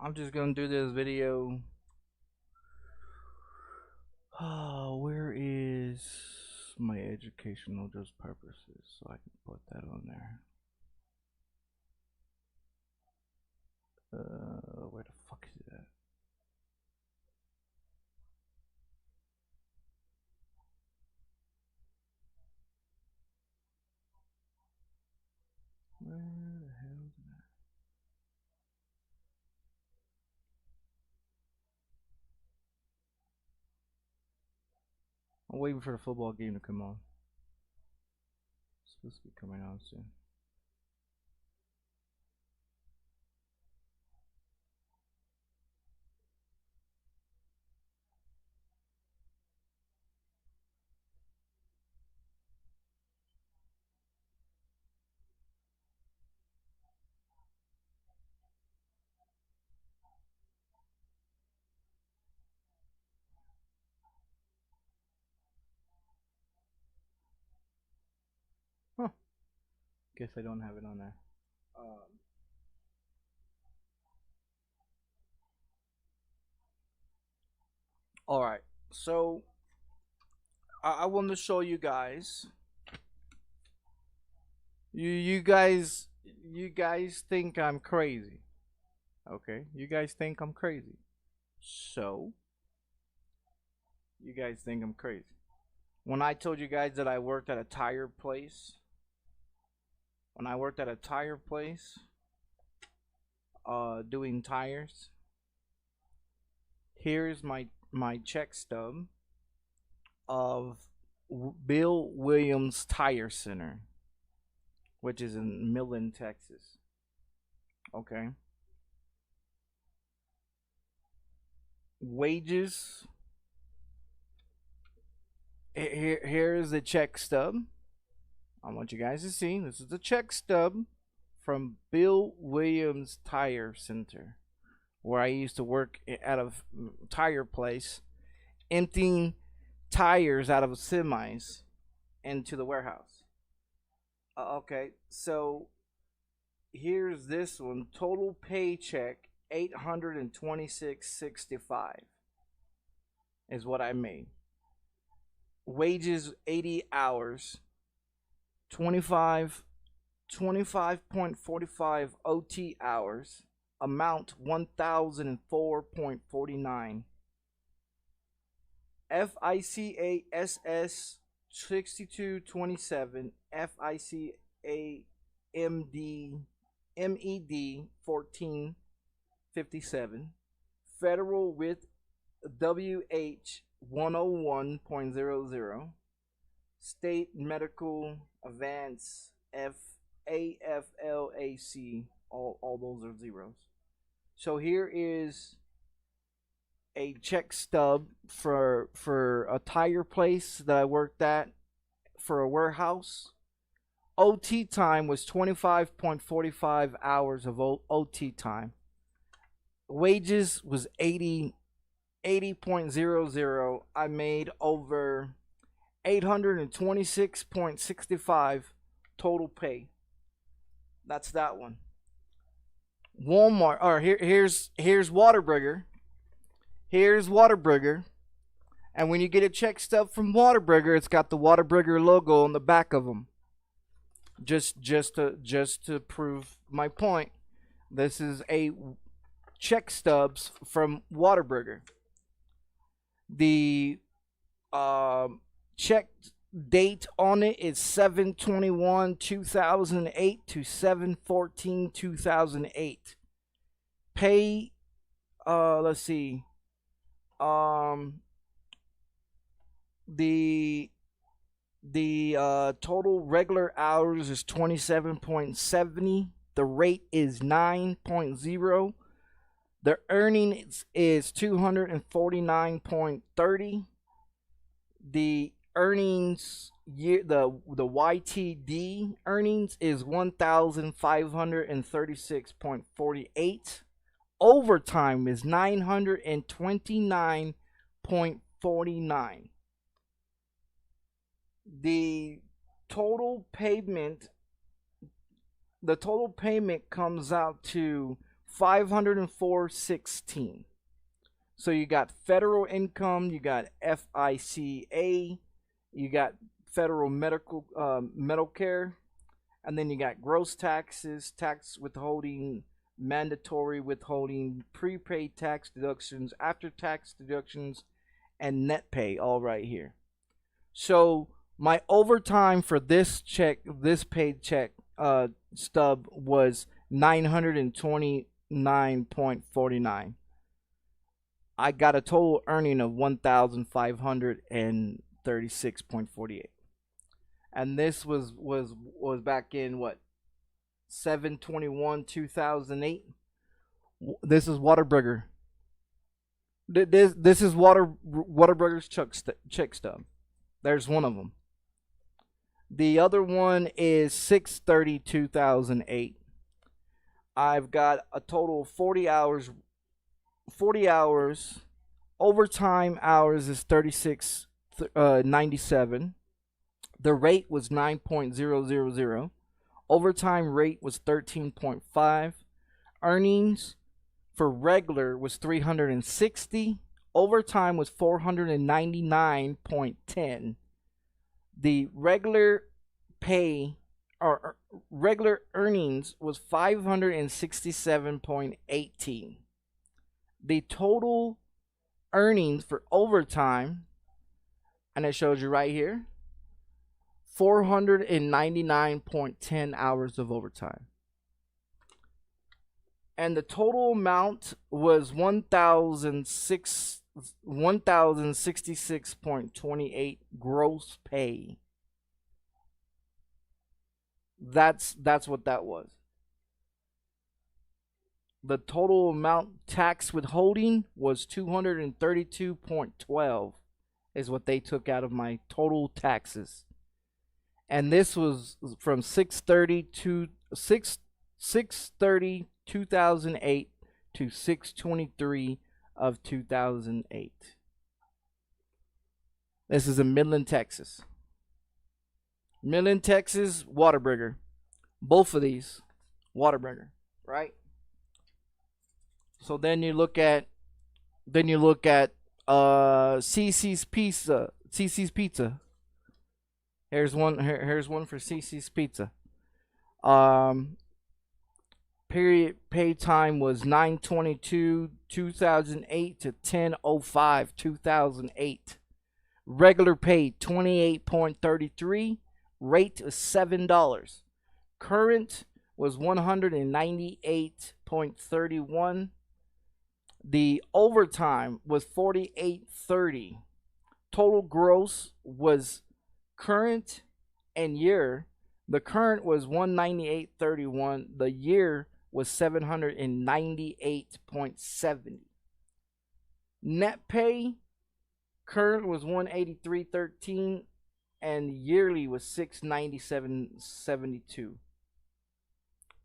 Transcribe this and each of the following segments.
I'm just gonna do this video. Where is my educational just purposes? So I can put that on there. Where the fuck is it at? Where the hell is that? I'm waiting for the football game to come on. It's supposed to be coming on soon. Huh. Guess I don't have it on there. Alright, so I want to show you guys. You guys think I'm crazy. Okay, you guys think I'm crazy. So you guys think I'm crazy. When I told you guys that I worked at a tire place, doing tires, here's my check stub of Bill Williams Tire Center, which is in Midland, Texas. Okay. Wages. Here's the check stub. I want you guys to see. This is the check stub from Bill Williams Tire Center, where I used to work at a tire place, emptying tires out of semis into the warehouse. Okay, so here's this one. Total paycheck $826.65 is what I made. Wages 80 hours, 25.45 OT hours, amount 1004.49. FICA SS 6227, FICA MED 1457, federal with WH 101.00, state medical advance AFLAC, all those are zeros. So here is a check stub for a tire place that I worked at for a warehouse. OT time was 25.45 hours of OT time. Wages was 80.00. I made over 826.65 total pay. That's that one. Walmart. Or here's Whataburger. Here's Whataburger. And when you get a check stub from Whataburger, it's got the Whataburger logo on the back of them. Just to prove my point, this is a check stubs from Whataburger. The check date on it is 7/21/2008 to 7/14/2008. Pay, let's see, the total regular hours is 27.70. The rate is 9.0. The earnings is 249.30. The earnings year, the YTD earnings is 1,536.48. Overtime is 929.49. The total payment comes out to 504.16. So you got federal income, you got FICA, you got federal medical Medicare, and then you got gross taxes, tax withholding, mandatory withholding, prepaid tax deductions, after tax deductions, and net pay, all right here. So my overtime for this check, this paid check stub was 929.49. I got a total earning of 1,536.48. And this was back in what, 7/21/2008. This is Whataburger. This is Whataburger's check stub. There's one of them. The other one is 6/30/2008. I've got a total of 40 hours. 40 hours. Overtime hours is 36.97. The rate was 9.000. Overtime rate was 13.5. Earnings for regular was 360. Overtime was 499.10. The regular pay or regular earnings was 567.18. The total earnings for overtime, and it shows you right here, 499.10 hours of overtime. And the total amount was 1,066.28 gross pay. That's what that was. The total amount tax withholding was 232.12 is what they took out of my total taxes. And this was from 6/30/2008 to 6/23/2008. This is in Midland, Texas. Midland, Texas, Whataburger. Both of these, Whataburger, right? So then you look at CC's Pizza. CC's Pizza. Here's one for CC's Pizza. Period pay time was 9/22/2008 to 10/05/2008. Regular pay 28.33. Rate is $7. Current was 198.31. The overtime was 48.30. Total gross was current and year. The current was 198.31. The year was 798.70. Net pay current was 183.13 and yearly was 697.72.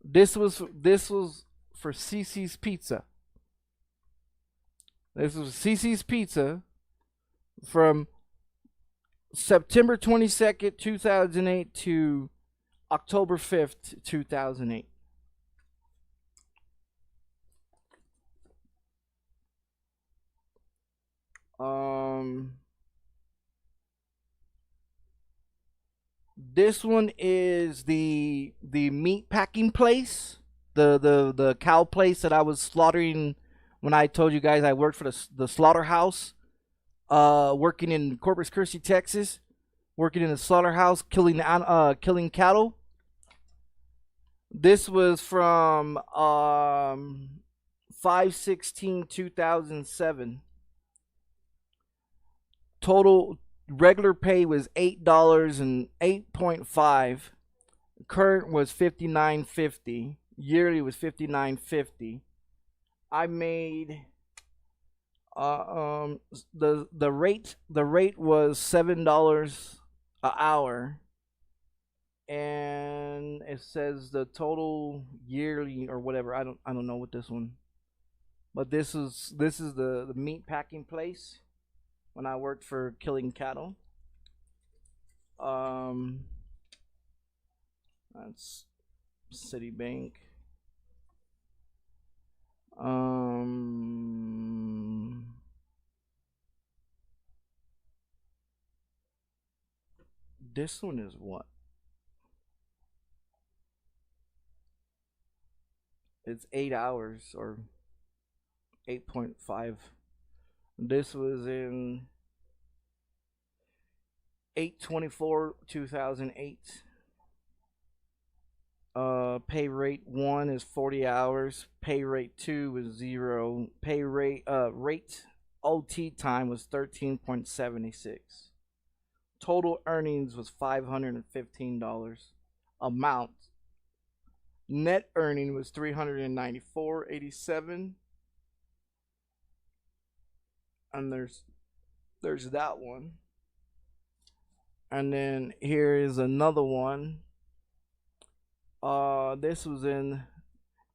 This was for CC's Pizza. This was CC's Pizza from September 22nd, 2008 to October 5th, 2008. This one is the meat packing place, the cow place that I was slaughtering when I told you guys I worked for the slaughterhouse, working in Corpus Christi, Texas, working in the slaughterhouse, killing cattle. This was from 5/16/2007. Total regular pay was $8.05. Current was $59.50. Yearly was $59.50. I made the rate was $7 an hour, and it says the total yearly or whatever. I don't know what this one, but this is the meat packing place when I worked for killing cattle. That's Citibank. This one is what? It's 8 hours or 8.5. This was in 8/24/2008. Pay rate 1 is 40 hours. Pay rate 2 was 0. Pay rate OT time was 13.76. Total earnings was $515. Amount. Net earning was $394.87. And there's that one. And then here is another one. This was in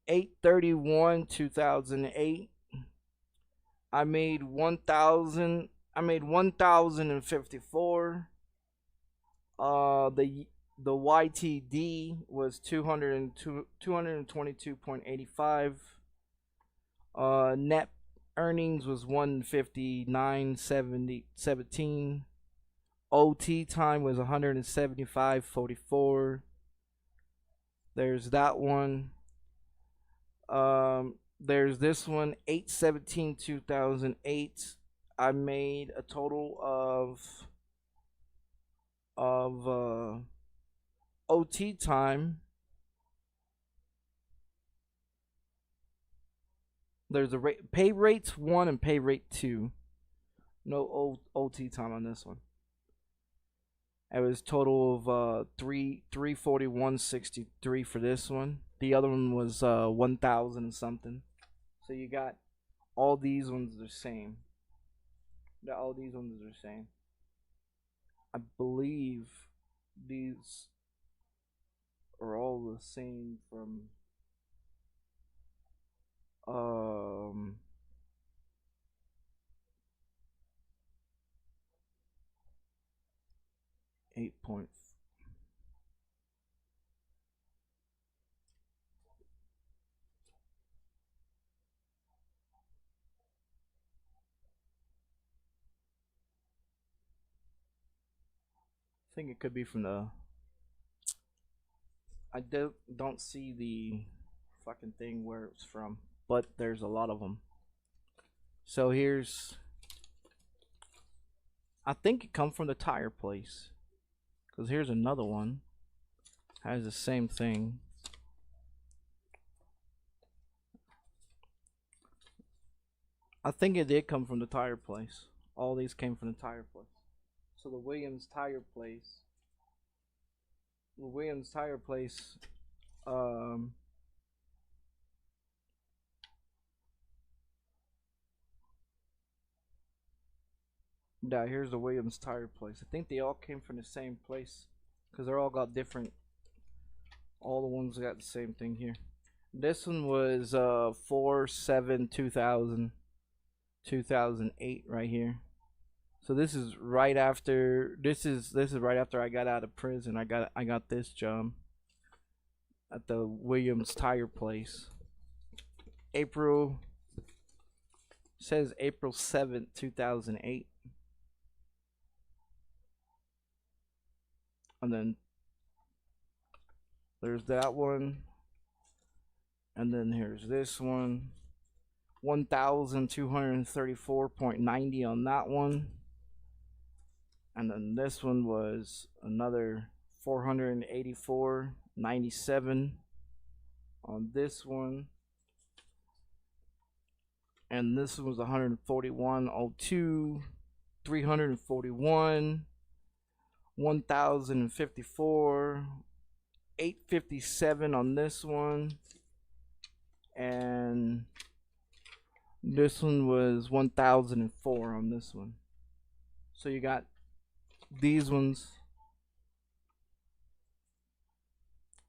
8/31/2008. I made 1,054. The YTD was 222.85. Net earnings was 159.17. OT time was 175.44. There's that one. There's this one, 8/17/2008. I made a total of OT time. There's a pay rates 1 and pay rate 2. No OT time on this one. It was total of 341.63 for this one. The other one was 1,000 and something. So you got all these ones are the same. All these ones are the same. I believe these are all the same from 8 point. I think it could be from the. I don't see the fucking thing where it's from, but there's a lot of them. So here's. I think it comes from the tire place, because here's another one. Has the same thing. I think it did come from the tire place. All these came from the tire place. So the Williams tire place. The Williams tire place. Yeah, here's the Williams tire place. I think they all came from the same place, because they're all got different. All the ones got the same thing here. This one was 4/7/2008 right here. So this is right after this is right after I got out of prison. I got this job at the Williams tire place. April says April 7th, 2008. And then there's that one. And then here's this one. 1,234.90 on that one. And then this one was another 484.97 on this one. And this was 141.02, 341, 1,054, 857 on this one. And this one was 1,004 on this one. So you got these ones,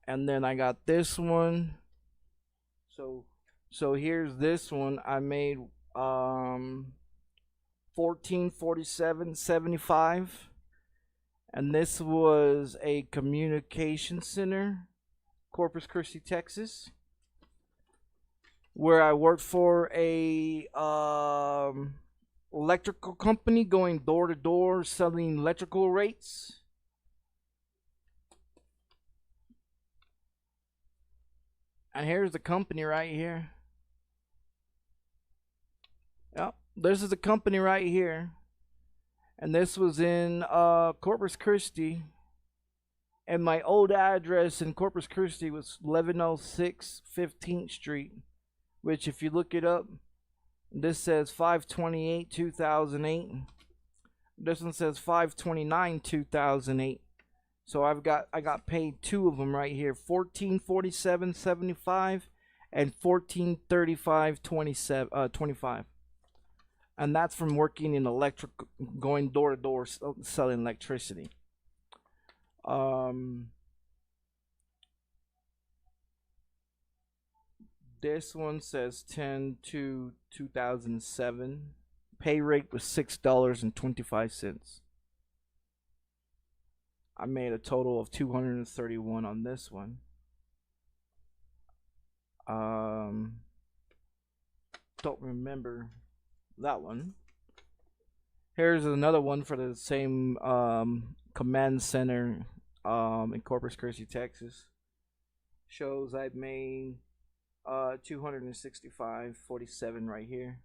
and then I got this one. So here's this one. I made 1447.75, and this was a communication center, Corpus Christi, Texas, where I worked for a electrical company, going door to door selling electrical rates. And here's the company right here. Yep, this is the company right here. And this was in Corpus Christi. And my old address in Corpus Christi was 1106 15th Street. Which, if you look it up, this says 528 2008. This one says 529 2008. So I got paid two of them right here, 1447.75 and 1435.25. And that's from working in electric, going door to door selling electricity. This one says 10/2/2007. Pay rate was $6.25. I made a total of 231 on this one. Don't remember that one. Here's another one for the same command center in Corpus Christi, Texas. Shows I've made 265.47 right here.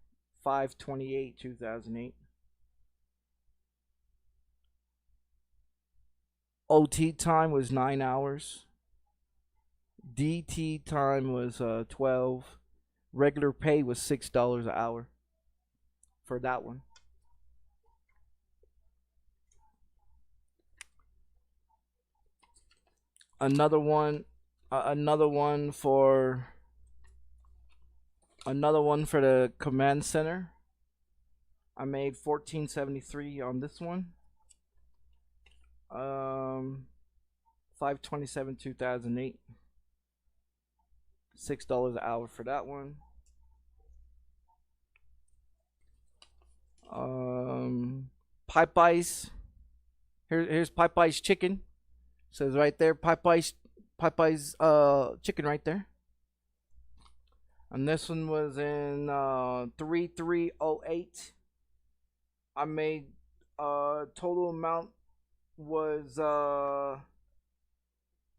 5/28/2008. OT time was 9 hours. DT time was 12. Regular pay was $6 an hour for that one. Another one for the command center. I made $14.73 on this one. 5/27/2008. $6 an hour for that one. Pipe ice. Here's pipe ice chicken. Says right there, pipe ice chicken right there. And this one was in 3308. I made total amount was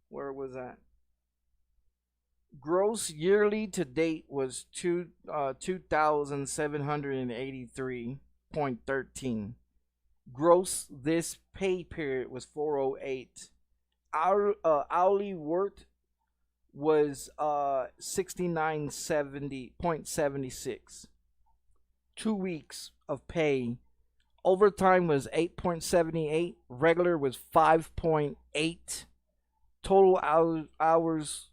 where was that? Gross yearly to date was 2,783.13. Gross this pay period was 408. Our hourly worked was 6970.76. 2 weeks of pay. Overtime was 8.78. Regular was 5.8. Total hours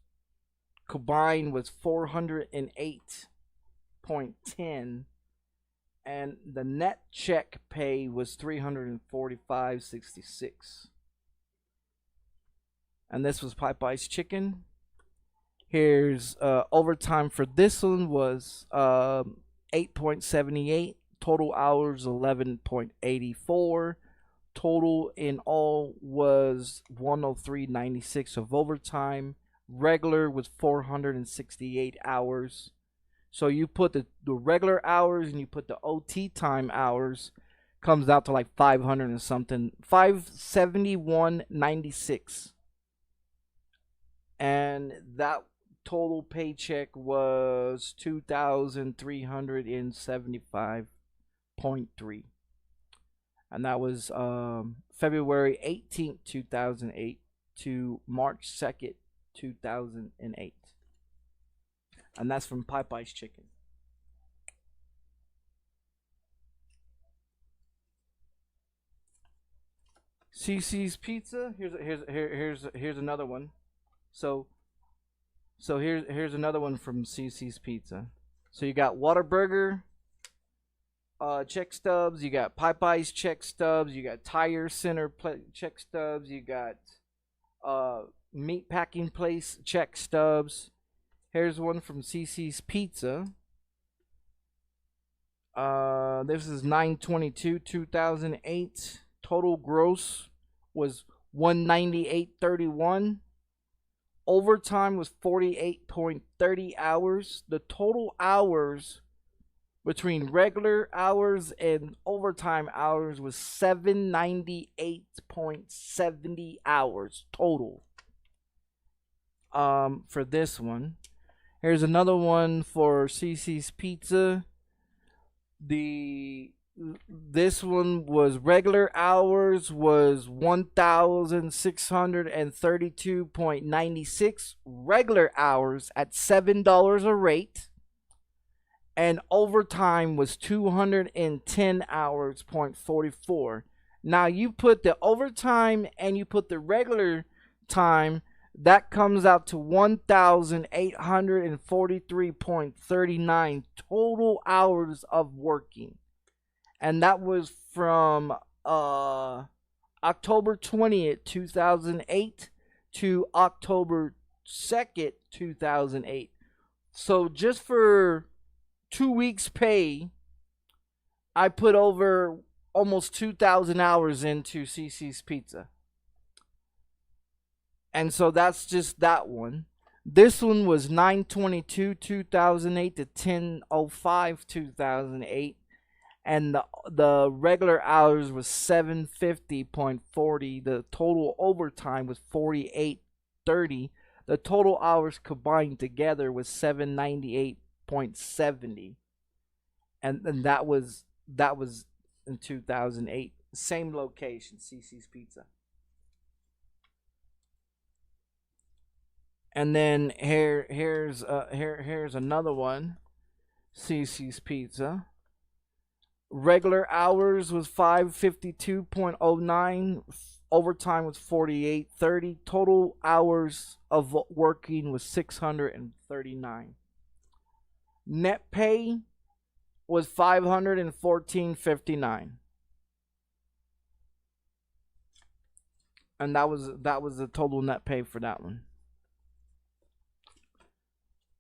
combined was 408.10. And the net check pay was 345.66. And this was pipe ice chicken. Here's overtime for this one was 8.78. Total hours 11.84. Total in all was 103.96 of overtime. Regular was 468 hours. So you put the regular hours and you put the OT time hours, comes out to like 500 and something. 571.96. And that total paycheck was 2,375.3. And that was February 18th, 2008 to March 2nd, 2008. And that's from Pipe Ice Chicken. CC's Pizza. Here's another one. So here's another one from CC's Pizza. So you got Whataburger check stubs, you got Pipe Ice check stubs, you got Tire Center check stubs, you got Meat Packing Place check stubs. Here's one from CC's Pizza. This is 9/22/2008. Total gross was 198.31. Overtime was 48.30 hours. The total hours between regular hours and overtime hours was 798.70 hours total. For this one. Here's another one for CC's Pizza. This one was regular hours was 1,632.96 regular hours at $7 a rate, and overtime was 210 hours, 0.44. Now you put the overtime and you put the regular time, that comes out to 1,843.39 total hours of working. And that was from October 20th, 2008 to October 2nd, 2008. So just for 2 weeks pay, I put over almost 2,000 hours into CC's Pizza. And so that's just that one. This one was 9/22/2008 to 10/05/2008. And the regular hours was 750.40. The total overtime was 48.30. The total hours combined together was 798.70. And that was in 2008. Same location, CC's Pizza. And then here's another one, CC's Pizza. Regular hours was 552.09. Overtime was 48.30. Total hours of working was 639. Net pay was 514.59. And that was the total net pay for that one.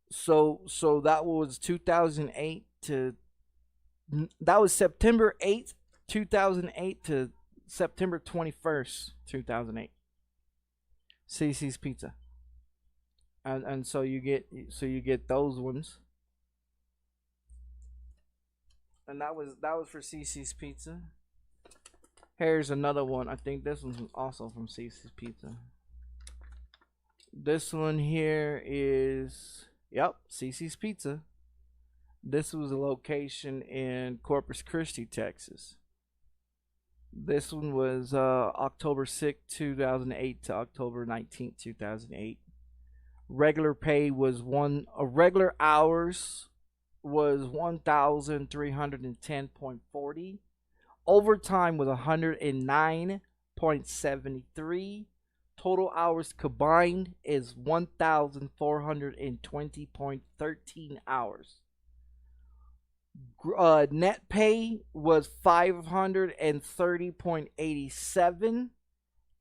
So that was 2008 to, that was September 8th, 2008 to September 21st, 2008. CC's Pizza. And so you get those ones. And that was for CC's Pizza. Here's another one. I think this one's also from CC's Pizza. This one here is, yep, CC's Pizza. This was a location in Corpus Christi, Texas. This one was October 6th, 2008 to October 19th, 2008. Regular pay was regular hours was 1,310.40. Overtime was 109.73. Total hours combined is 1,420.13 hours. Net pay was 530.87,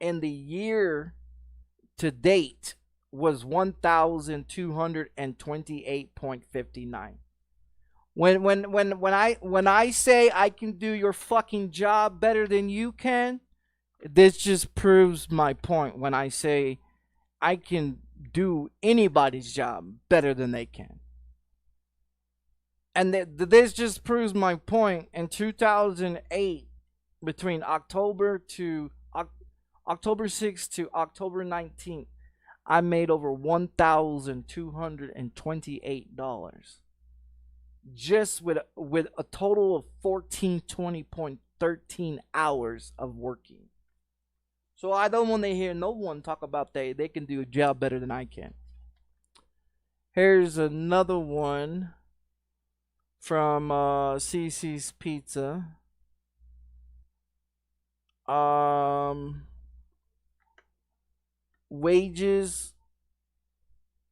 and the year to date was 1,228.59. When I say I can do your fucking job better than you can, this just proves my point. When I say I can do anybody's job better than they can. And this just proves my point. In 2008, between October 6th to October 19th, I made over $1,228. Just with a total of 1,420.13 hours of working. So I don't want to hear no one talk about they can do a job better than I can. Here's another one from CC's Pizza. Wages.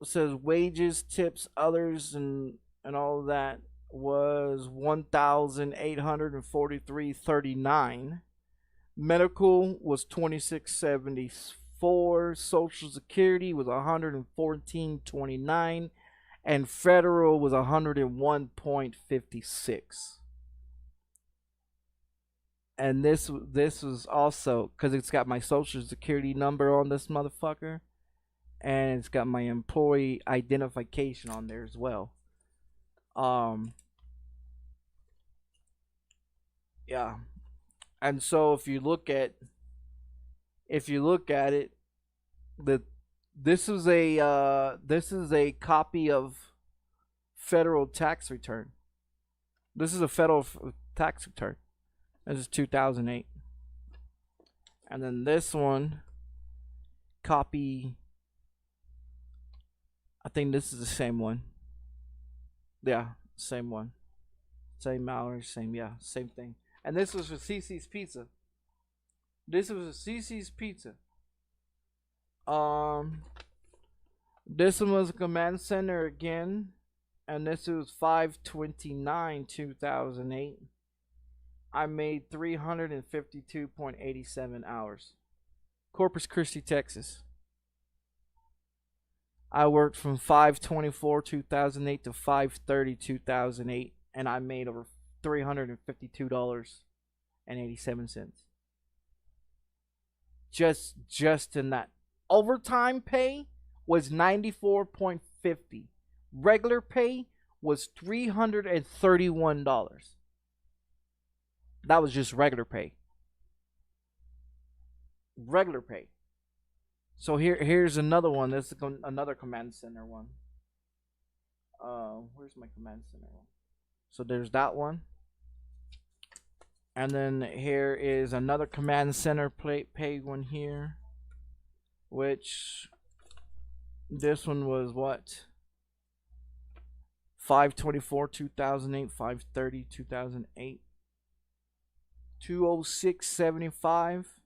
It says wages, tips, others, and all of that was 1,843.39. Medical was 26.74. Social Security was 114.29, and federal was 101.56. And this was also because it's got my Social Security number on this motherfucker, and it's got my employee identification on there as well. Yeah. And so if you look at it, this is a copy of federal tax return. This is a federal tax return. This is 2008. And then this one, copy. I think this is the same one. Yeah, same one. Same hours, same thing. And this was for CC's Pizza. This was for CC's Pizza. This one was a command center again. And this was 5/29/2008. I made 352.87 hours. Corpus Christi, Texas. I worked from 5/24/2008 to 5/30/2008, and I made over $352.87. Just in that. Overtime pay was $94.50. Regular pay was $331. That was just regular pay. Regular pay. So here's another one. This is another command center one. Where's my command center one? So there's that one. And then here is another command center pay one here. Which this one was what? 5/24/2008, 5/30/2008. 206.75.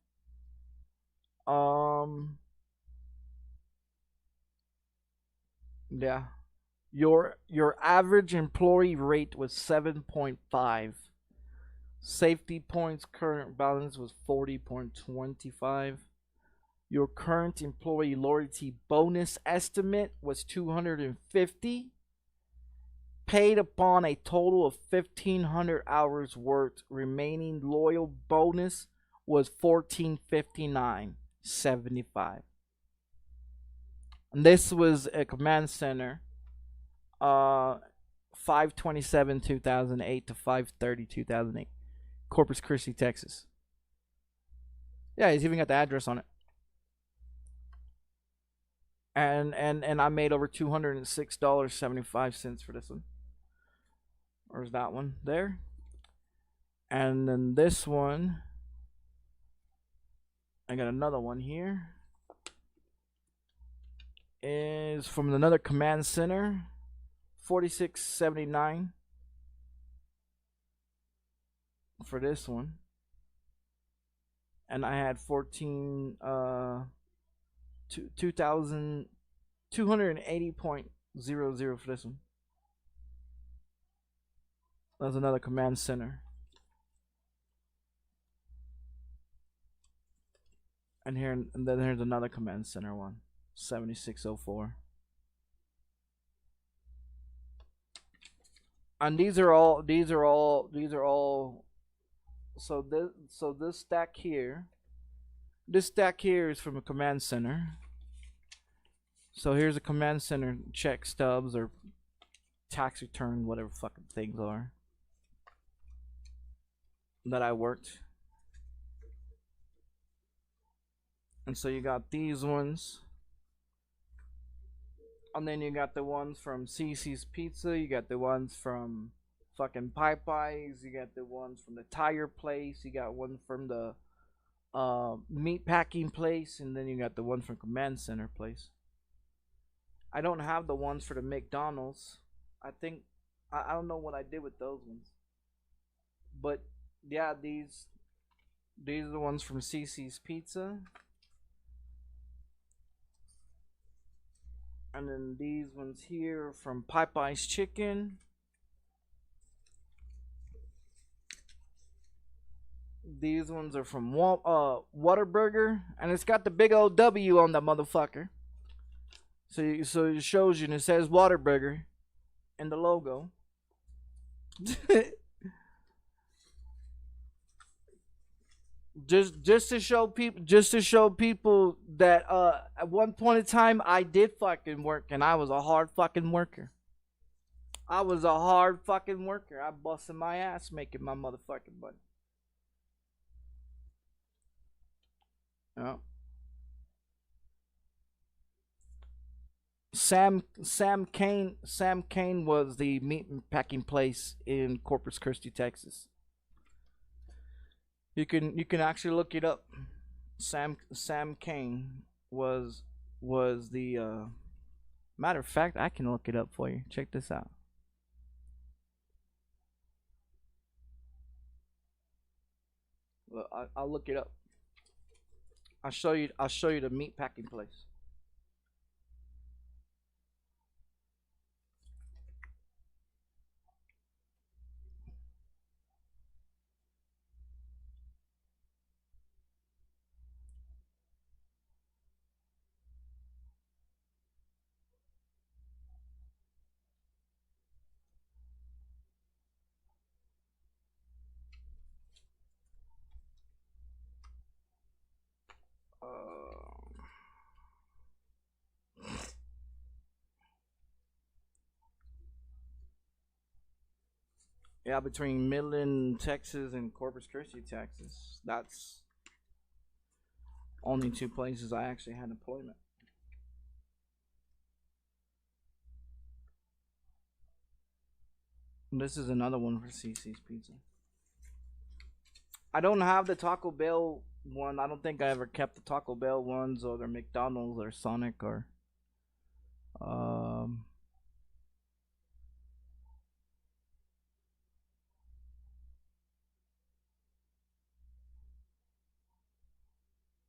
Yeah. Your average employee rate was 7.5. Safety points current balance was 40.25. Your current employee loyalty bonus estimate was 250. Paid upon a total of 1,500 hours worked. Remaining loyal bonus was $1459.75. And this was a command center. 5/27/2008 to 5/30/2008. Corpus Christi, Texas. Yeah, he's even got the address on it. And I made over $206.75 for this one. Where's that one? There. And then this one, I got another one here. Is from another command center. 46.79 for this one. And I had 2,280.00 for this one. That's another command center. And then here's another command center one. 7604. And these are all so this stack here is from a command center. So here's a command center check stubs or tax return, whatever fucking things are that I worked. And so you got these ones. And then you got the ones from CC's Pizza. You got the ones from fucking Popeyes. You got the ones from the tire place. You got one from the meat packing place. And then you got the one from command center place. I don't have the ones for the McDonald's. I think I don't know what I did with those ones. But yeah, these are the ones from CC's Pizza. And then these ones here from Popeye's Chicken. These ones are from Whataburger, and it's got the big old W on the motherfucker. So it shows you, and it says Whataburger in the logo. just to show people that at one point in time I did fucking work, and I was a hard fucking worker. I busted my ass making my motherfucking money. Yeah. Sam Kane was the meat packing place in Corpus Christi, Texas. You can actually look it up. Sam Kane was the matter of fact, I can look it up for you. Check this out. Well, I'll look it up. I'll show you the meat packing place. Yeah, between Midland, Texas, and Corpus Christi, Texas. That's only two places I actually had employment. And this is another one for CC's Pizza. I don't have the Taco Bell one. I don't think I ever kept the Taco Bell ones or the McDonald's or Sonic or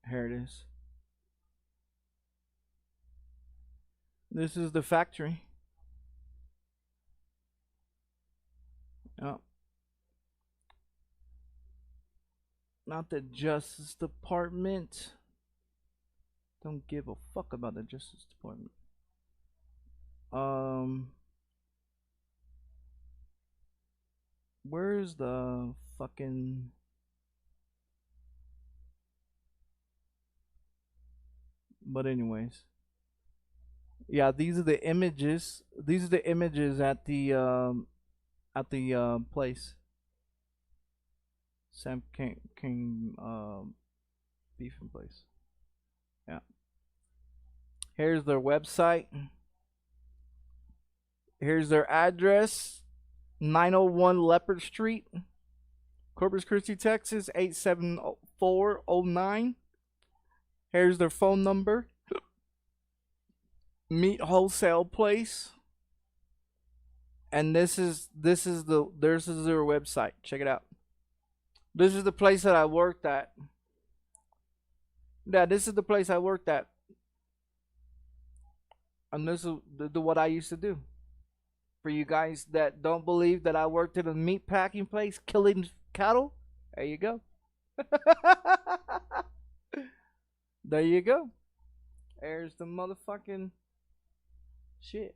here it is. This is the factory. Oh. Not the Justice Department. Don't give a fuck about the Justice Department. Where's the fucking... But anyways. Yeah, these are the images. These are the images at the place. Sam King beef in place. Yeah. Here's their website. Here's their address. 901 Leopard Street, Corpus Christi, Texas 87409. Here's their phone number. Meat wholesale place. And this is their website. Check it out. This is the place that I worked at. Yeah, this is the place I worked at. And this is what I used to do. For you guys that don't believe that I worked at a meat packing place killing cattle, there you go. There you go. There's the motherfucking shit.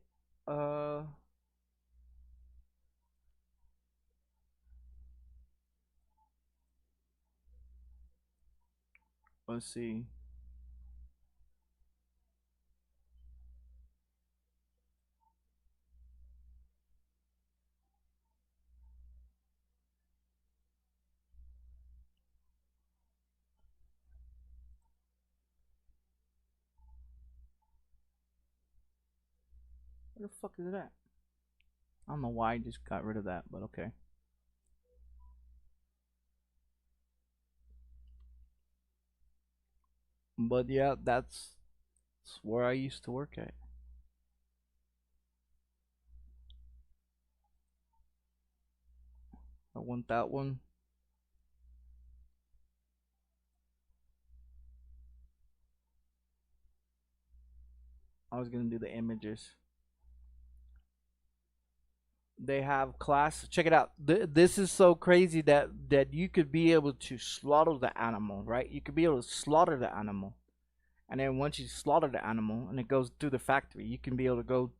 Let's see. Where the fuck is that? I don't know why I just got rid of that, but okay. But yeah, that's where I used to work at. I want that one. I was gonna do the images. They have class. Check it out. This is so crazy that you could be able to slaughter the animal, right? You could be able to slaughter the animal, and then once you slaughter the animal and it goes through the factory, you can be able to go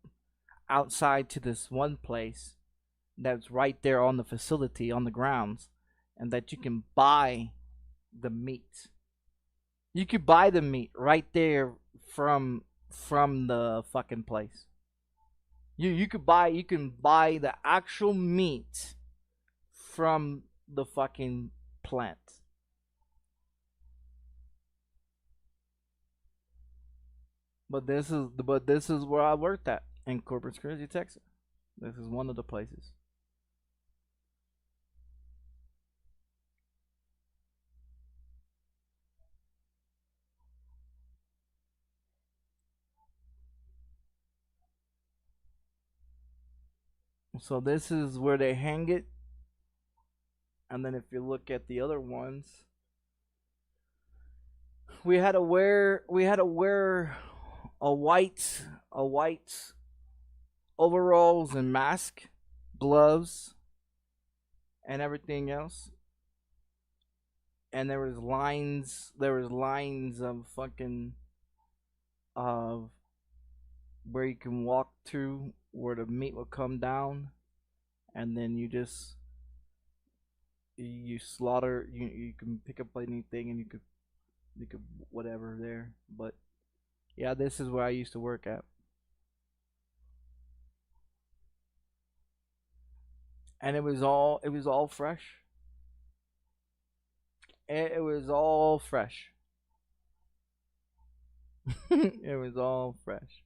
outside to this one place that's right there on the facility, on the grounds, and that you can buy the meat. You could buy the meat right there from the fucking place. You can buy the actual meat from the fucking plant. But this is where I worked at, in Corpus Christi, Texas. This is one of the places. So this is where they hang it. And then if you look at the other ones, we had to wear a white overalls and mask, gloves, and everything else. And there was lines of fucking where you can walk to where the meat will come down, and then you slaughter. You can pick up anything, and you could whatever there. But yeah, this is where I used to work at, and it was all fresh. It was all fresh. It was all fresh.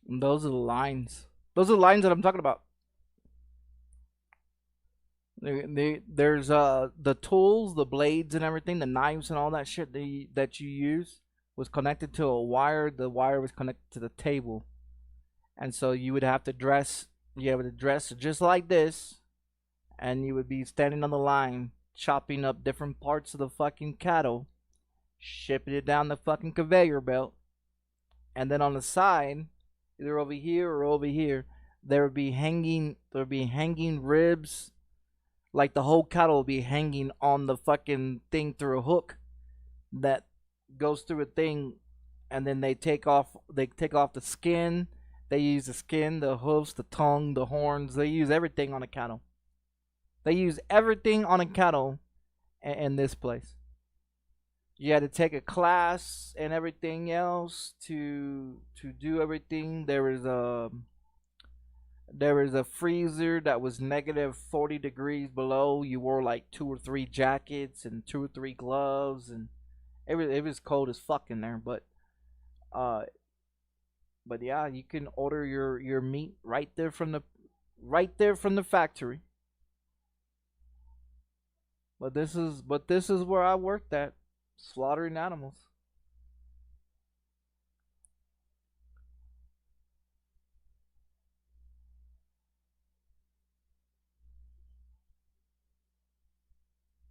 And those are the lines. Those are the lines that I'm talking about. There's the tools, the blades and everything, the knives and all that shit that you use was connected to a wire. The wire was connected to the table, and so you would have to dress. You have to dress just like this, and you would be standing on the line, chopping up different parts of the fucking cattle, shipping it down the fucking conveyor belt, and then on the side, either over here or over here, there would be hanging ribs. Like the whole cattle will be hanging on the fucking thing through a hook that goes through a thing, and then they take off the skin. They use the skin, the hoofs, the tongue, the horns. They use everything on a cattle. They use everything on a cattle in this place. You had to take a class and everything else to do everything. There was a freezer that was negative 40 degrees below. You wore like 2 or 3 jackets and 2 or 3 gloves, and it was cold as fuck in there. But yeah, you can order your meat right there from the factory. But this is where I worked at, slaughtering animals.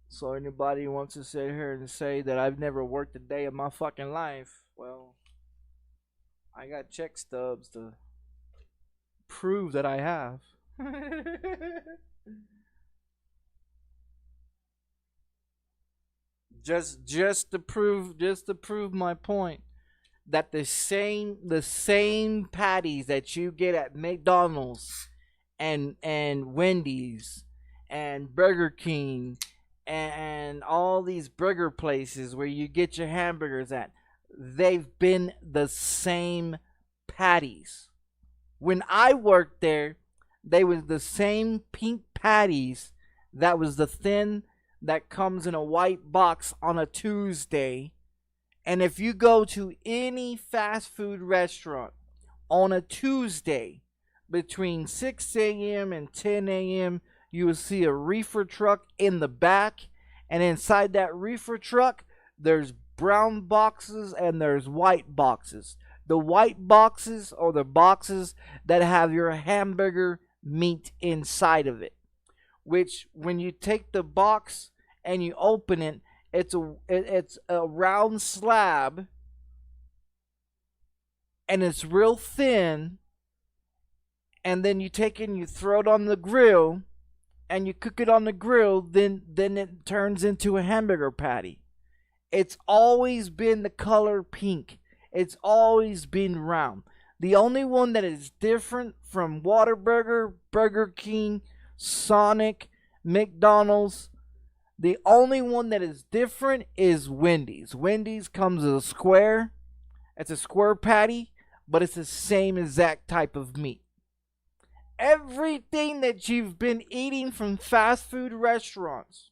So anybody wants to sit here and say that I've never worked a day of my fucking life, well, I got check stubs to prove that I have. just to prove my point that the same patties that you get at McDonald's and Wendy's and Burger King and all these burger places where you get your hamburgers at, they've been the same patties. When I worked there, they was the same pink patties that was the thin that comes in a white box on a Tuesday. And if you go to any fast food restaurant on a Tuesday between 6 a.m. and 10 a.m., you will see a reefer truck in the back, and inside that reefer truck, there's brown boxes and there's white boxes. The white boxes are the boxes that have your hamburger meat inside of it, which when you take the box and you open it, it's a round slab, and it's real thin, and then you take it and you throw it on the grill, and you cook it on the grill, then it turns into a hamburger patty. It's always been the color pink. It's always been round. The only one that is different from Whataburger, Burger King, Sonic, McDonald's, the only one that is different is Wendy's. Wendy's comes as a square. It's a square patty, but it's the same exact type of meat. Everything that you've been eating from fast food restaurants,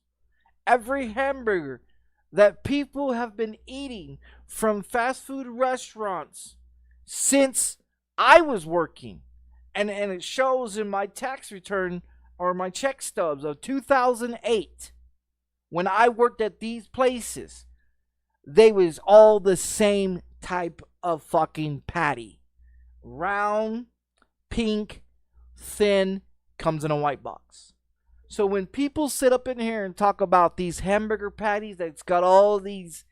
every hamburger that people have been eating from fast food restaurants since I was working, and it shows in my tax return or my check stubs of 2008 when I worked at these places, they was all the same type of fucking patty. Round, pink, thin, comes in a white box. So when people sit up in here and talk about these hamburger patties that's got all these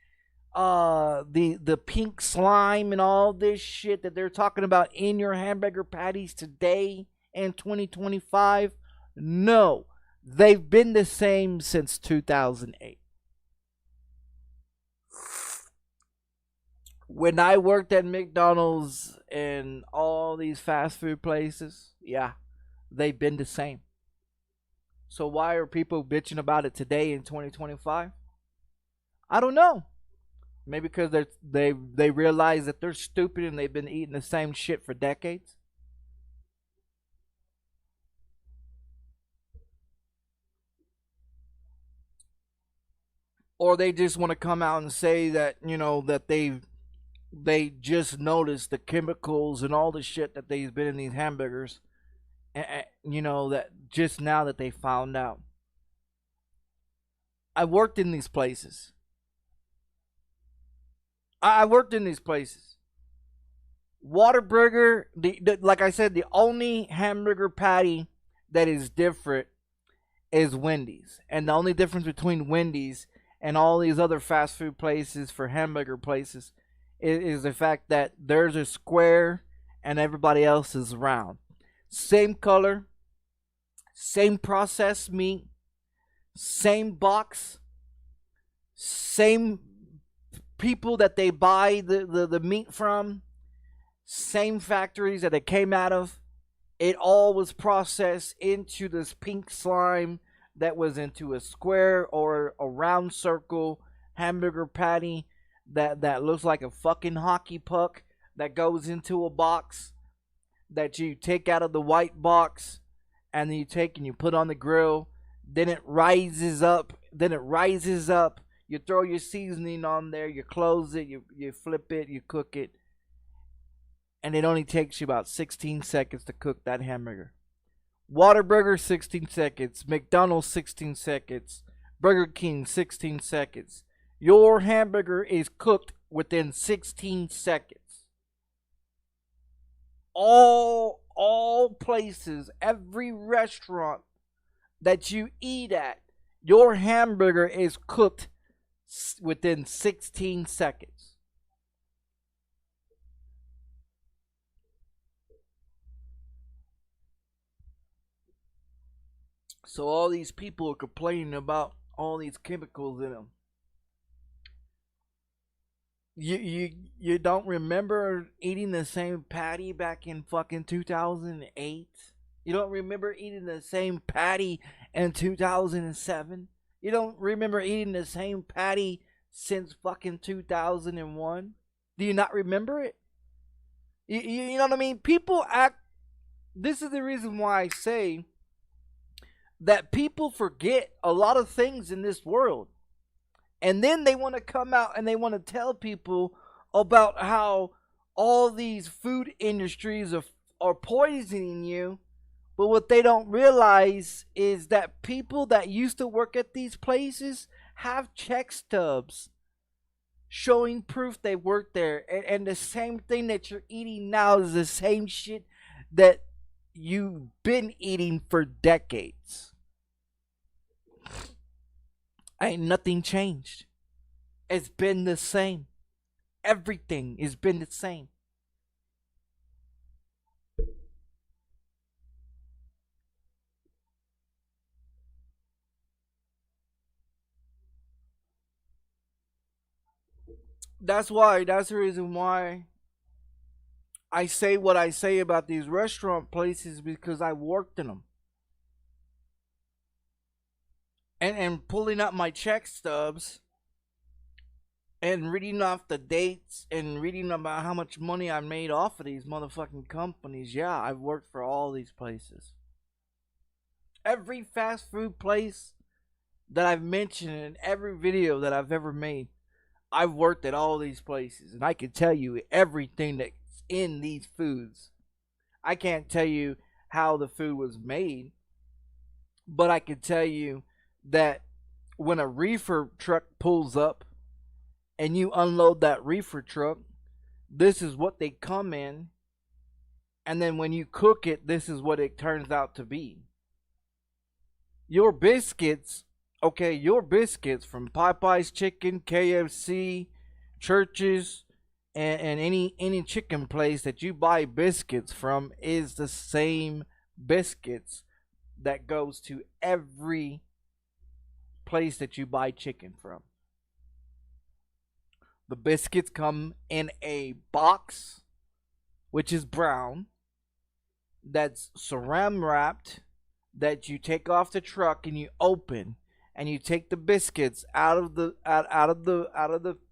the pink slime and all this shit that they're talking about in your hamburger patties today in 2025, no, they've been the same since 2008. When I worked at McDonald's and all these fast food places, yeah, they've been the same. So why are people bitching about it today in 2025? I don't know. Maybe because they realize that they're stupid and they've been eating the same shit for decades. Or they just want to come out and say that, you know, that they just noticed the chemicals and all the shit that they've been in these hamburgers, and you know, that just now that they found out. I worked in these places. I worked in these places. Whataburger, like I said, the only hamburger patty that is different is Wendy's. And the only difference between Wendy's and all these other fast food places for hamburger places is the fact that there's a square and everybody else is round. Same color, same processed meat, same box, same people that they buy the meat from, same factories that it came out of. It all was processed into this pink slime that was into a square or a round circle hamburger patty that looks like a fucking hockey puck that goes into a box that you take out of the white box and then you take and you put on the grill. Then it rises up. You throw your seasoning on there. You close it. You flip it. You cook it. And it only takes you about 16 seconds to cook that hamburger. Whataburger, 16 seconds. McDonald's, 16 seconds. Burger King, 16 seconds. Your hamburger is cooked within 16 seconds. All places, every restaurant that you eat at, your hamburger is cooked within 16 seconds. So all these people are complaining about all these chemicals in them. You don't remember eating the same patty back in fucking 2008? You don't remember eating the same patty in 2007? You don't remember eating the same patty since fucking 2001? Do you not remember it? You know what I mean? People act. This is the reason why I say that people forget a lot of things in this world. And then they want to come out and they want to tell people about how all these food industries are poisoning you. But what they don't realize is that people that used to work at these places have check stubs showing proof they worked there. And the same thing that you're eating now is the same shit that you've been eating for decades. Ain't nothing changed. It's been the same. Everything has been the same. That's the reason why I say what I say about these restaurant places because I worked in them. And pulling up my check stubs and reading off the dates and reading about how much money I made off of these motherfucking companies. Yeah, I've worked for all these places. Every fast food place that I've mentioned in every video that I've ever made, I've worked at all these places, and I can tell you everything that's in these foods. I can't tell you how the food was made, but I can tell you that when a reefer truck pulls up and you unload that reefer truck, this is what they come in, and then when you cook it, this is what it turns out to be. Your biscuits, okay, your biscuits from Popeye's Chicken, KFC, Church's, and any chicken place that you buy biscuits from is the same biscuits that goes to every place that you buy chicken from. The biscuits come in a box, which is brown, that's saran wrapped, that you take off the truck and you open, and you take the biscuits out of the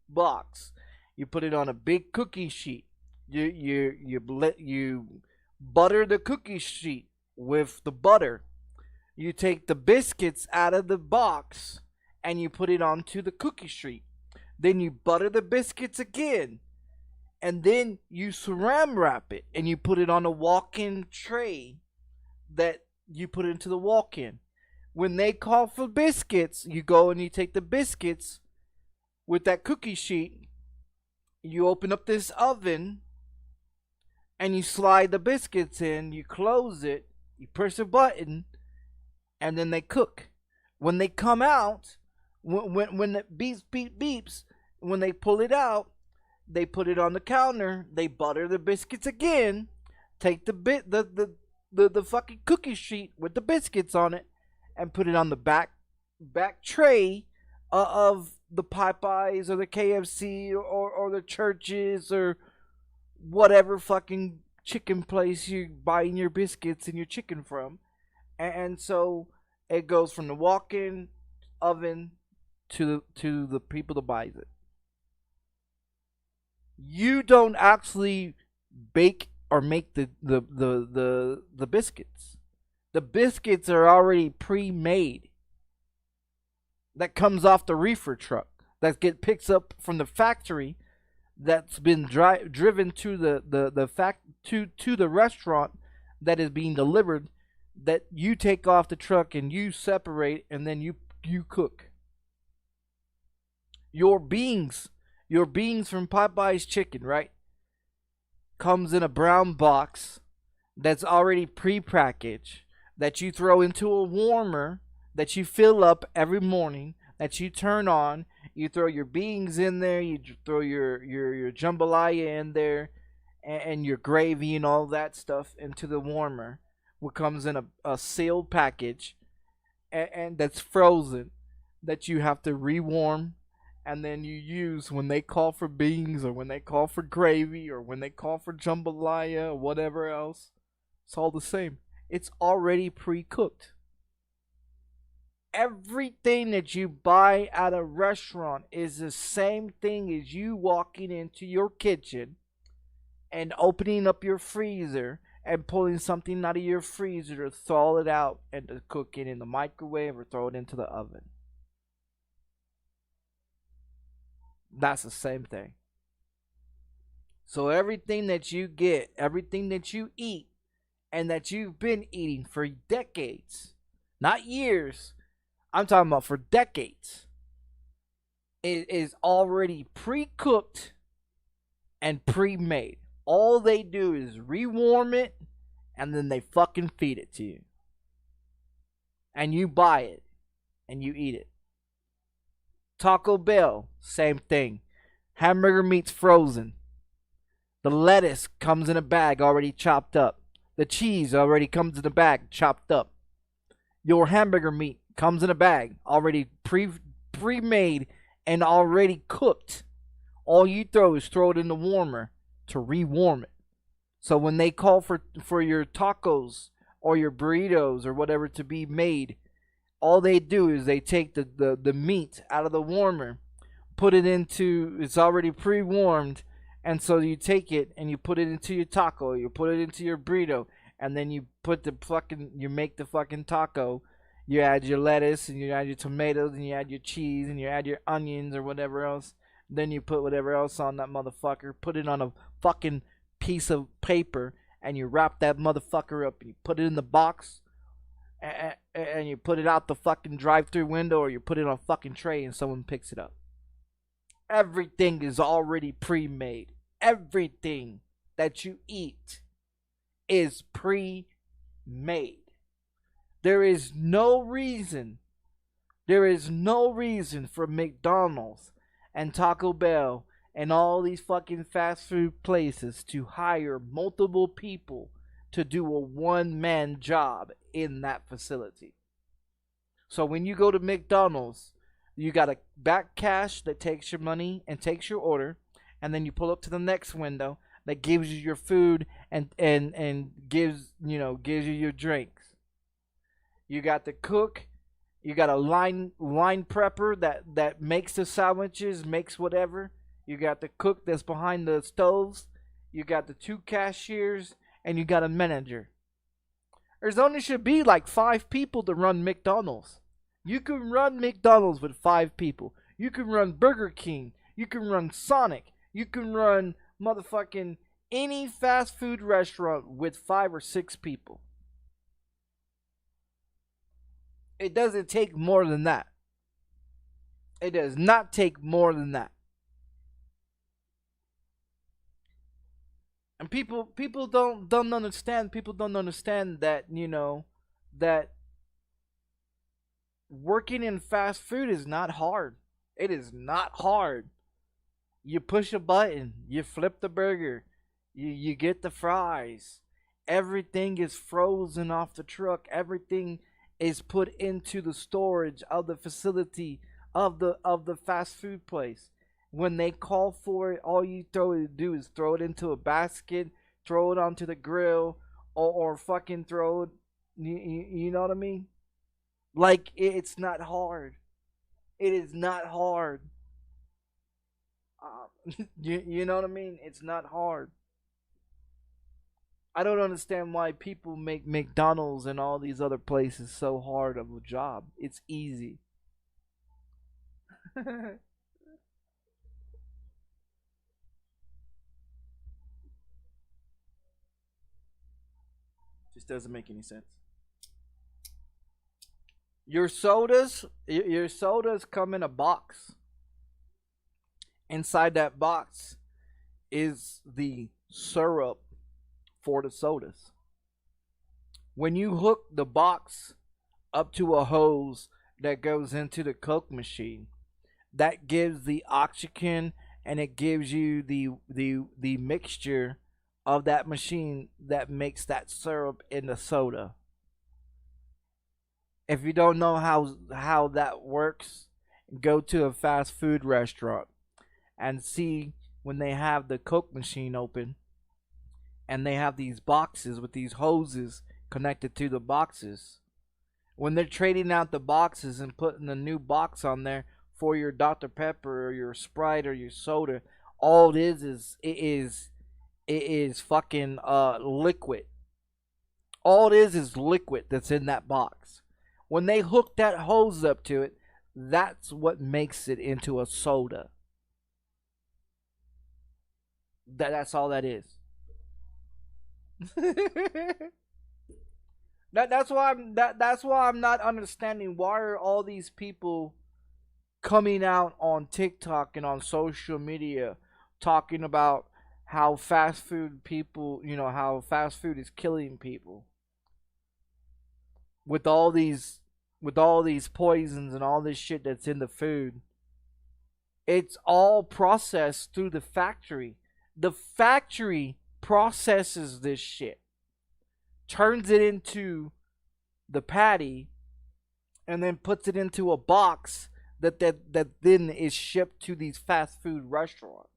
box. You put it on a big cookie sheet. You butter the cookie sheet with the butter. You take the biscuits out of the box and you put it onto the cookie sheet. Then you butter the biscuits again, and then you saran wrap it and you put it on a walk-in tray that you put into the walk-in. When they call for biscuits, you go and you take the biscuits with that cookie sheet. You open up this oven and you slide the biscuits in. You close it. You press a button, and then they cook. When they come out, when the beeps, when they pull it out, they put it on the counter. They butter the biscuits again. Take the fucking cookie sheet with the biscuits on it and put it on the back tray of the Popeyes or the KFC or the Church's or whatever fucking chicken place you're buying your biscuits and your chicken from. And so it goes from the walk-in oven to the people that buys it. You don't actually bake or make the biscuits. The biscuits are already pre-made. That comes off the reefer truck. That picks up from the factory. That's been driven to the restaurant that is being delivered. That you take off the truck and you separate, and then you cook. Your beans from Popeye's Chicken, right? Comes in a brown box that's already pre-packaged, that you throw into a warmer, that you fill up every morning, that you turn on. You throw your beans in there, you throw your jambalaya in there, and your gravy and all that stuff into the warmer, which comes in a sealed package, and that's frozen, that you have to rewarm, and then you use when they call for beans or when they call for gravy or when they call for jambalaya or whatever else. It's all the same. It's already pre-cooked. Everything that you buy at a restaurant is the same thing as you walking into your kitchen and opening up your freezer and pulling something out of your freezer to thaw it out and to cook it in the microwave or throw it into the oven. That's the same thing. So everything that you get, everything that you eat, and that you've been eating for decades, not years, I'm talking about for decades, it is already pre-cooked and pre-made. All they do is rewarm it, and then they fucking feed it to you. And you buy it, and you eat it. Taco Bell, same thing. Hamburger meat's frozen. The lettuce comes in a bag already chopped up. The cheese already comes in a bag chopped up. Your hamburger meat comes in a bag already pre-made and already cooked. All you throw is throw it in the warmer to rewarm it. So when they call for your tacos or your burritos or whatever to be made, all they do is they take the meat out of the warmer, put it into, it's already pre-warmed, and so you take it and you put it into your taco, you put it into your burrito, and then you make the fucking taco. You add your lettuce and you add your tomatoes and you add your cheese and you add your onions or whatever else. Then you put whatever else on that motherfucker, put it on a fucking piece of paper, and you wrap that motherfucker up and you put it in the box, and you put it out the fucking drive-through window, or you put it on a fucking tray and someone picks it up. Everything is already pre-made. Everything that you eat is pre-made. There is no reason for McDonald's and Taco Bell and all these fucking fast food places to hire multiple people to do a one-man job in that facility. So when you go to McDonald's, you got a back cash that takes your money and takes your order, and then you pull up to the next window that gives you your food and gives you your drinks. You got the cook, you got a line prepper that makes the sandwiches, makes whatever. You got the cook that's behind the stoves. You got the 2 cashiers, and you got a manager. There's only should be like 5 people to run McDonald's. You can run McDonald's with 5 people. You can run Burger King. You can run Sonic. You can run motherfucking any fast food restaurant with 5 or 6 people. It doesn't take more than that. It does not take more than that. And people don't understand. People don't understand that, that working in fast food is not hard. It is not hard. You push a button, you flip the burger, you get the fries. Everything is frozen off the truck. Everything is put into the storage of the facility of the fast food place. When they call for it, all you do is throw it into a basket, throw it onto the grill, or fucking throw it. You know what I mean? Like, it's not hard. It is not hard. You know what I mean? It's not hard. I don't understand why people make McDonald's and all these other places so hard of a job. It's easy. Just doesn't make any sense. Your sodas come in a box. Inside that box is the syrup for the sodas. When you hook the box up to a hose that goes into the Coke machine, that gives the oxygen, and it gives you the mixture of that machine that makes that syrup in the soda. If you don't know how that works, go to a fast food restaurant and see when they have the Coke machine open and they have these boxes with these hoses connected to the boxes. When they're trading out the boxes and putting a new box on there for your Dr. Pepper or your Sprite or your soda, all it is fucking liquid. All it is liquid that's in that box. When they hook that hose up to it, that's what makes it into a soda. That's all that is. That's why I'm not understanding why are all these people coming out on TikTok and on social media talking about how fast food people, how fast food is killing people with all these poisons and all this shit that's in the food. It's all processed through the factory. The factory processes this shit, turns it into the patty, and then puts it into a box that then is shipped to these fast food restaurants.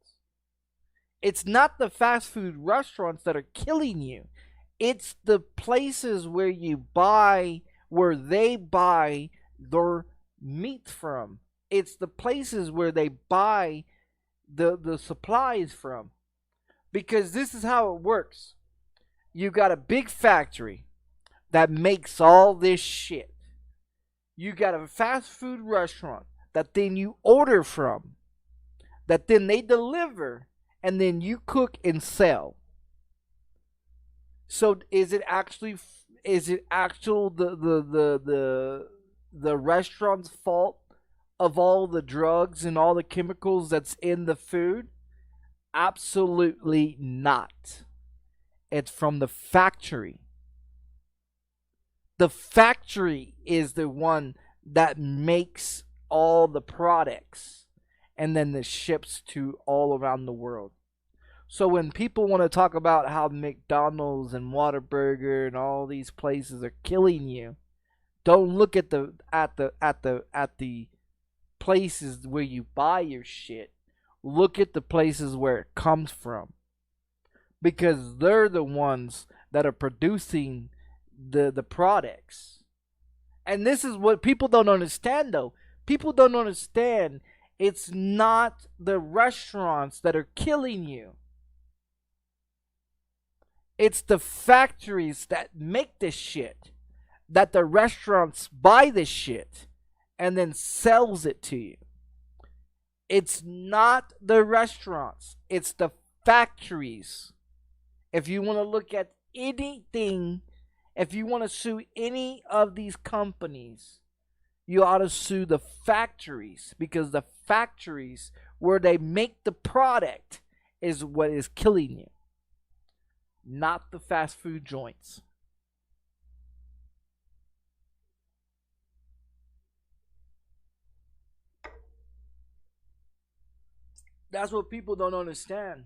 It's not the fast food restaurants that are killing you. It's the places where they buy their meat from. It's the places where they buy the supplies from. Because this is how it works. You got a big factory that makes all this shit. You got a fast food restaurant that then you order from, that then they deliver, and then you cook and sell. So is it actual the restaurant's fault of all the drugs and all the chemicals that's in the food? Absolutely not. It's from the factory. The factory is the one that makes all the products and then it ships to all around the world. So when people want to talk about how McDonald's and Whataburger and all these places are killing you, don't look at the places where you buy your shit. Look at the places where it comes from. Because they're the ones that are producing the products. And this is what people don't understand though. People don't understand it's not the restaurants that are killing you. It's the factories that make this shit. That the restaurants buy this shit and then sells it to you. It's not the restaurants. It's the factories. If you want to look at anything, if you want to sue any of these companies, you ought to sue the factories, because the factories where they make the product is what is killing you, not the fast food joints. That's what people don't understand.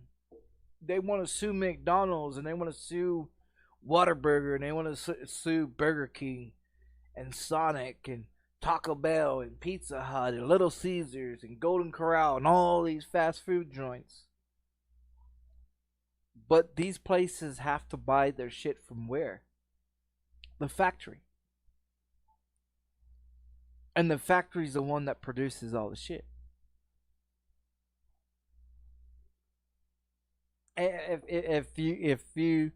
They want to sue McDonald's and they want to sue Whataburger and they want to sue Burger King and Sonic and Taco Bell and Pizza Hut and Little Caesars and Golden Corral and all these fast food joints. But these places have to buy their shit from where? The factory. And the factory's the one that produces all the shit. If you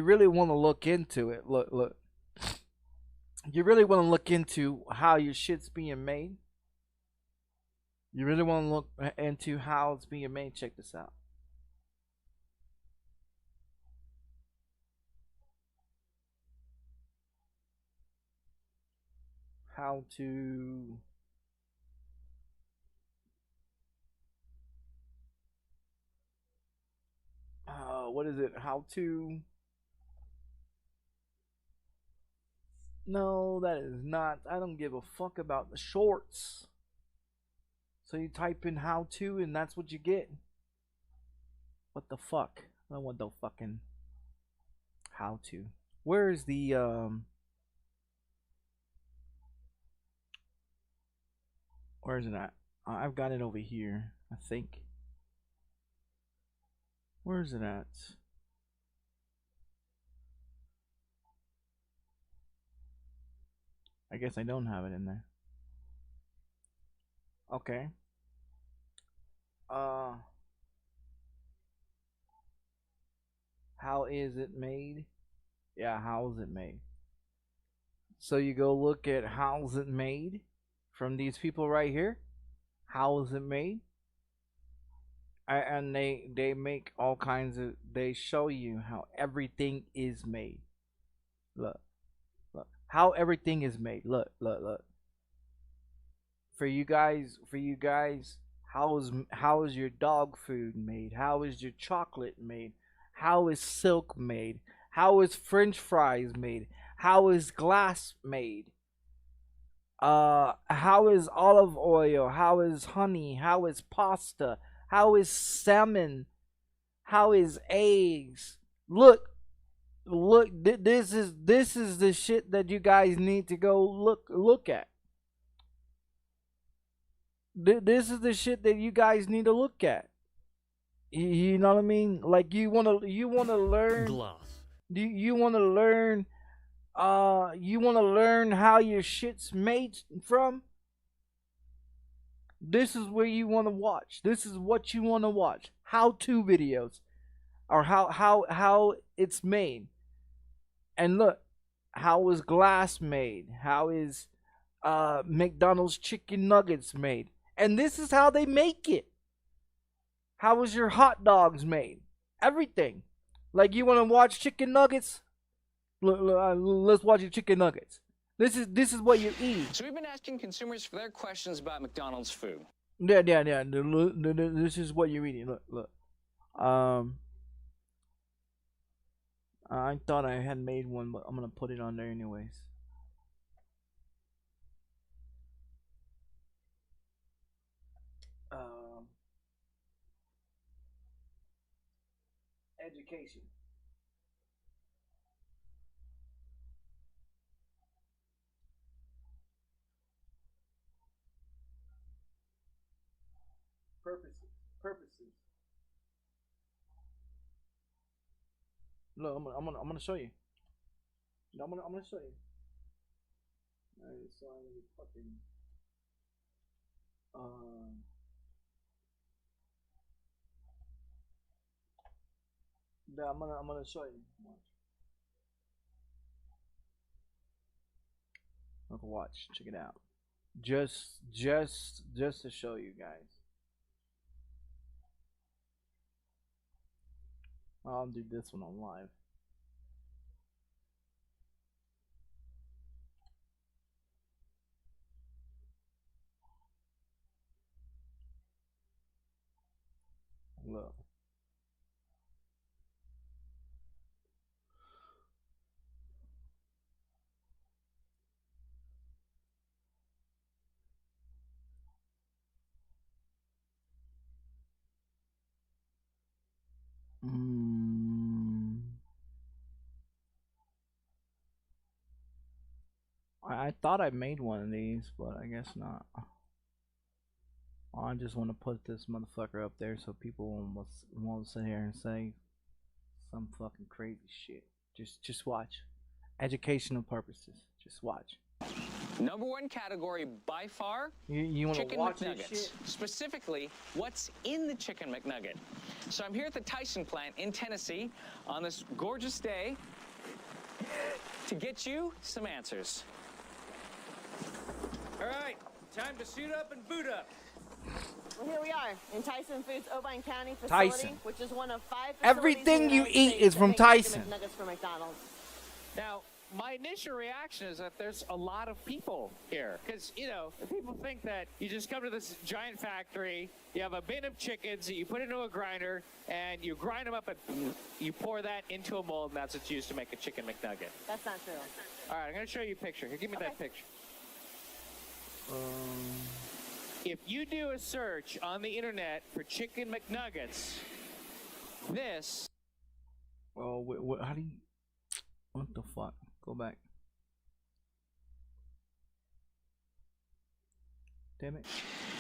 really want to look into it, look. You really want to look into how your shit's being made. You really want to look into how it's being made. Check this out. How to what is it? How to No, that is not. I don't give a fuck about the shorts. So you type in how to and that's what you get. What the fuck? I don't want no fucking how to. Where is the where is it at? I've got it over here, I think. Where is it at? I guess I don't have it in there. Okay. How is it made? Yeah, how is it made? So you go look at how's it made from these people right here. How is it made? And they make all kinds of, they show you how everything is made. Look how everything is made. Look. For you guys, how is your dog food made? How is your chocolate made? How is silk made? How is French fries made? How is glass made? How is olive oil? How is honey? How is pasta? How is salmon? How is eggs? Look, this is the shit that you guys need to go look at. This is the shit that you guys need to look at. You know what I mean? Like you wanna learn Glass. you wanna learn how your shit's made from. This is where you wanna watch. This is what you wanna watch. How-to videos, or how it's made. And look, how is glass made? How is McDonald's chicken nuggets made? And this is how they make it. How is your hot dogs made? Everything. Like you want to watch chicken nuggets? Let's watch your chicken nuggets. This is what you're eating. So we've been asking consumers for their questions about McDonald's food. Yeah. This is what you're eating. Look. I thought I had made one, but I'm gonna put it on there anyways. Education. Purposes. Look, I'm gonna show you. No, I'm gonna show you. Alright, so I'm gonna fucking yeah, I'm gonna show you. Look, watch, check it out. Just to show you guys. I'll do this one on live. Look. I thought I made one of these, but I guess not. I just want to put this motherfucker up there so people won't sit here and say some fucking crazy shit. Just watch. Educational purposes. Just watch. #1 category by far, you want to chicken watch McNuggets. this shit? Specifically, what's in the chicken McNugget. So I'm here at the Tyson plant in Tennessee on this gorgeous day to get you some answers. All right, time to suit up and boot up. Well, here we are in Tyson Foods' Obion County facility, Tyson. which is one of 5 facilities Everything in the you United eat States is that from make chicken Tyson. McNuggets for McDonald's. Now, my initial reaction is that there's a lot of people here. Because, you know, people think that you just come to this giant factory, you have a bin of chickens that you put into a grinder, and you grind them up and you pour that into a mold, and that's what's used to make a chicken McNugget. That's not true. All right, I'm going to show you a picture. Here, give me that picture. If you do a search on the internet for chicken McNuggets, this... Oh, what? How do you... What the fuck? Go back. Damn it.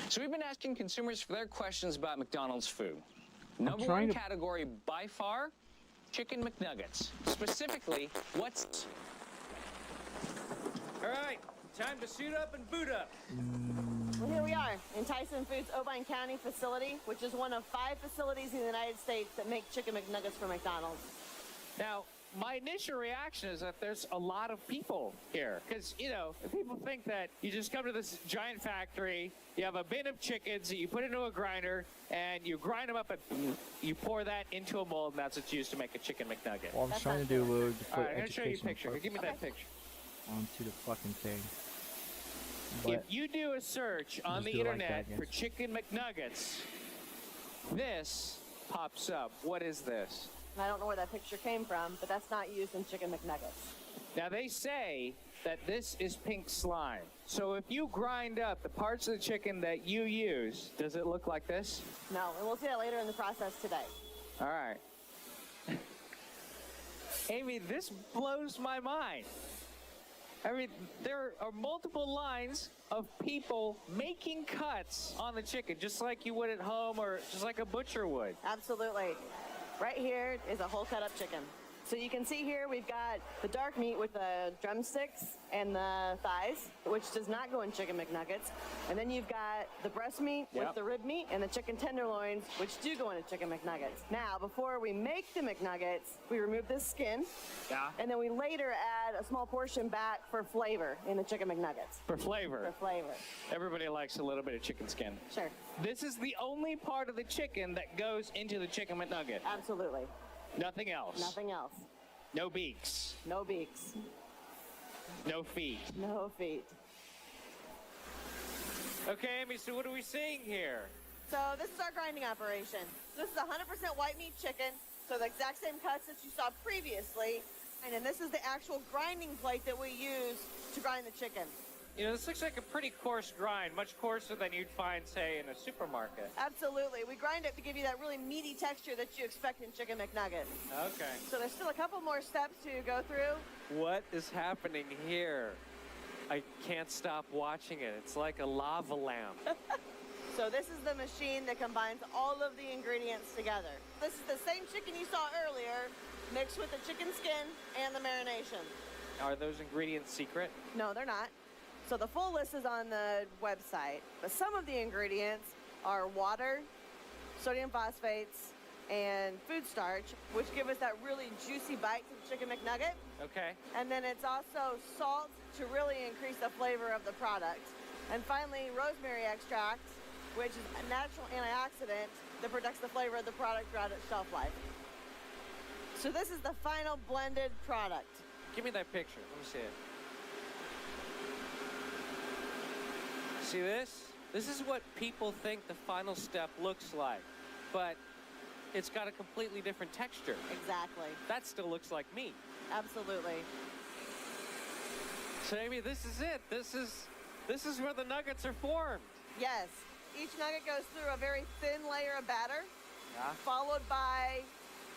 So we've been asking consumers for their questions about McDonald's food. trying #1 to- category by far, chicken McNuggets. Specifically, what's... All right, time to suit up and boot up. Well, here we are in Tyson Foods' Obion County facility, which is one of 5 facilities in the United States that make chicken McNuggets for McDonald's. Now, my initial reaction is that there's a lot of people here. Because, you know, people think that you just come to this giant factory, you have a bin of chickens that you put into a grinder, and you grind them up and you pour that into a mold, and that's what's used to make a chicken McNugget. All I'm That's trying to not do true. was All put right, I'm going to show you a educational picture. Here, give me that picture. onto the fucking thing. If But you do a search on Just the do it like internet that, for yes. chicken McNuggets, this pops up. What is this? And I don't know where that picture came from, but that's not used in chicken McNuggets. Now, they say that this is pink slime. So if you grind up the parts of the chicken that you use, does it look like this? No, and we'll see that later in the process today. All right. Amy, this blows my mind. I mean, there are multiple lines of people making cuts on the chicken, just like you would at home or just like a butcher would. Absolutely. Right here is a whole cut up chicken. So you can see here we've got the dark meat with the drumsticks and the thighs, which does not go in Chicken McNuggets. And then you've got the breast meat with the rib meat and the chicken tenderloins, which do go into Chicken McNuggets. Now, before we make the McNuggets, we remove this skin. Yeah. And then we later add a small portion back for flavor in the Chicken McNuggets. For flavor. For flavor. Everybody likes a little bit of chicken skin. Sure. This is the only part of the chicken that goes into the Chicken McNugget. Absolutely. Nothing else. Nothing else. No beaks. No beaks. No feet. No feet. Okay, Amy, so what are we seeing here? So this is our grinding operation. This is 100% white meat chicken, so the exact same cuts that you saw previously. And then this is the actual grinding plate that we use to grind the chicken. You know, this looks like a pretty coarse grind, much coarser than you'd find, say, in a supermarket. Absolutely. We grind it to give you that really meaty texture that you expect in Chicken McNuggets. Okay. So there's still a couple more steps to go through. What is happening here? I can't stop watching it. It's like a lava lamp. So this is the machine that combines all of the ingredients together. This is the same chicken you saw earlier, mixed with the chicken skin and the marination. Are those ingredients secret? No, they're not. So the full list is on the website, but some of the ingredients are water, sodium phosphates, and food starch, which give us that really juicy bite to the Chicken McNugget. Okay. And then it's also salt to really increase the flavor of the product. And finally, rosemary extract, which is a natural antioxidant that protects the flavor of the product throughout its shelf life. So this is the final blended product. Give me that picture. Let me see it. See this? This is what people think the final step looks like, but it's got a completely different texture. Exactly. That still looks like meat. Absolutely. So maybe this is it. This is where the nuggets are formed. Yes. Each nugget goes through a very thin layer of batter, Yeah. followed by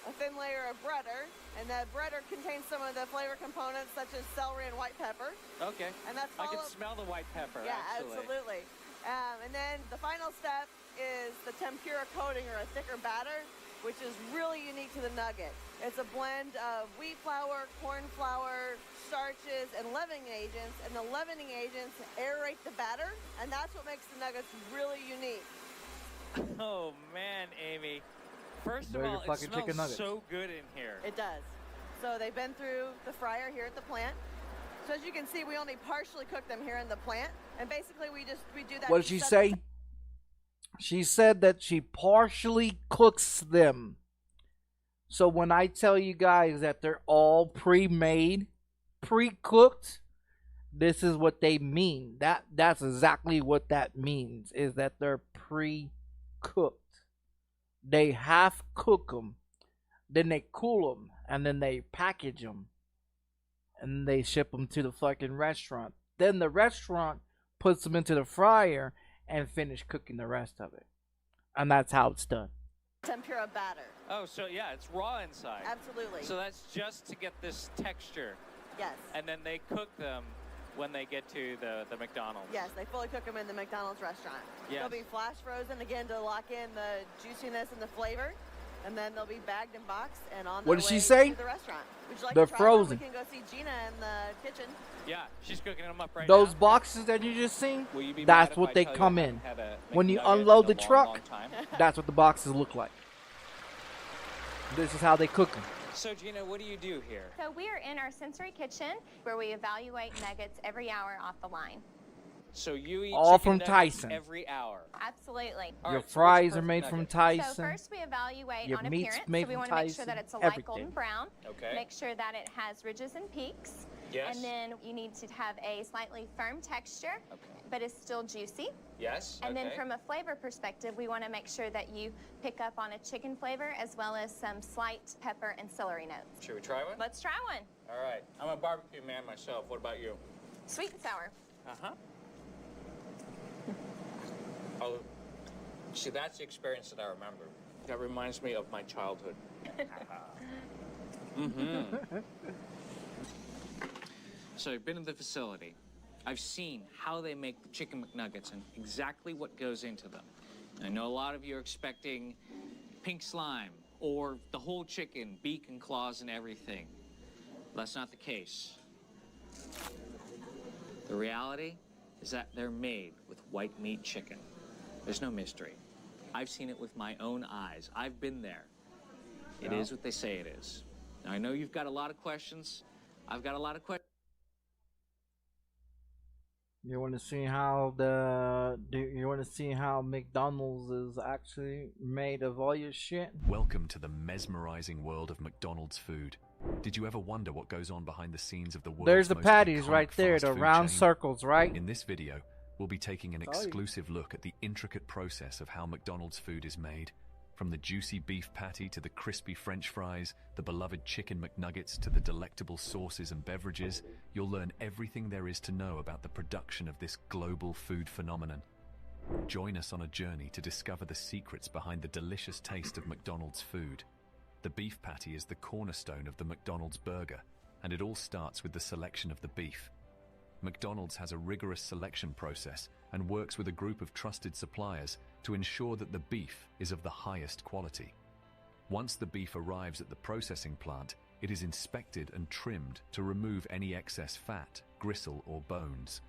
a thin layer of breader, and that breader contains some of the flavor components such as celery and white pepper. Okay. And that's I can followed- smell the white pepper, Yeah, actually. absolutely. And then the final step is the tempura coating, or a thicker batter, which is really unique to the nugget. It's a blend of wheat flour, corn flour, starches, and leavening agents, and the leavening agents aerate the batter, and that's what makes the nuggets really unique. Oh, man, Amy. First of Burger all, it fucking chicken smells nuggets. so good in here. It does. So they've been through the fryer here at the plant. So as you can see, we only partially cook them here in the plant, and basically we do that. What did she say? She said that she partially cooks them. So when I tell you guys that they're all pre-made, pre-cooked, this is what they mean. That's exactly what that means, is that they're pre-cooked. They half cook them, then they cool them, and then they package them, and they ship them to the fucking restaurant. Then the restaurant puts them into the fryer and finish cooking the rest of it. And that's how it's done. Tempura batter. Oh, so yeah, it's raw inside. Absolutely. So that's just to get this texture. Yes. And then they cook them when they get to the McDonald's. Yes, they fully cook them in the McDonald's restaurant. Yes. They'll be flash frozen again to lock in the juiciness and the flavor, and then they'll be bagged and boxed and on What their did she way say? to the restaurant. Would you like They're to try one? frozen. We can go see Gina in the kitchen. Yeah, she's cooking them up right Those now. boxes that you just seen, Will you be that's mad if what I they tell you come I in. haven't had a When you McNugget unload in the a long, truck, long time? that's what the boxes look like. This is how they cook them. So Gina, what do you do here? So we are in our sensory kitchen where we evaluate nuggets every hour off the line. So you eat All chicken from nuggets Tyson. every hour. Absolutely. All Your right, so what's fries are perfect made nugget? from So Tyson. first we evaluate Your on meat's appearance. made So we from want to make sure Tyson, that it's a light everything. golden brown. Okay. Make sure that it has ridges and peaks. Yes. And then you need to have a slightly firm texture, Okay. but it's still juicy. Yes. And okay. then from a flavor perspective, we want to make sure that you pick up on a chicken flavor as well as some slight pepper and celery notes. Should we try one? Let's try one. All right. I'm a barbecue man myself. What about you? Sweet and sour. Uh-huh. Oh, see, that's the experience that I remember. That reminds me of my childhood. Mm-hmm. So I've been in the facility. I've seen how they make the chicken McNuggets and exactly what goes into them. I know a lot of you are expecting pink slime or the whole chicken, beak and claws and everything. That's not the case. The reality is that they're made with white meat chicken. There's no mystery. I've seen it with my own eyes. I've been there. It is what they say it is. Now, I know you've got a lot of questions. I've got a lot of questions. You want to see how McDonald's is actually made of all your shit? Welcome to the mesmerizing world of McDonald's food. Did you ever wonder what goes on behind the scenes of the world's There's the most patties iconic right there, fast the food round chain? circles, right? In this video, we'll be taking an exclusive look at the intricate process of how McDonald's food is made. From the juicy beef patty to the crispy French fries, the beloved chicken McNuggets to the delectable sauces and beverages, you'll learn everything there is to know about the production of this global food phenomenon. Join us on a journey to discover the secrets behind the delicious taste of McDonald's food. The beef patty is the cornerstone of the McDonald's burger, and it all starts with the selection of the beef. McDonald's has a rigorous selection process and works with a group of trusted suppliers to ensure that the beef is of the highest quality. Once the beef arrives at the processing plant, it is inspected and trimmed to remove any excess fat, gristle, or bones.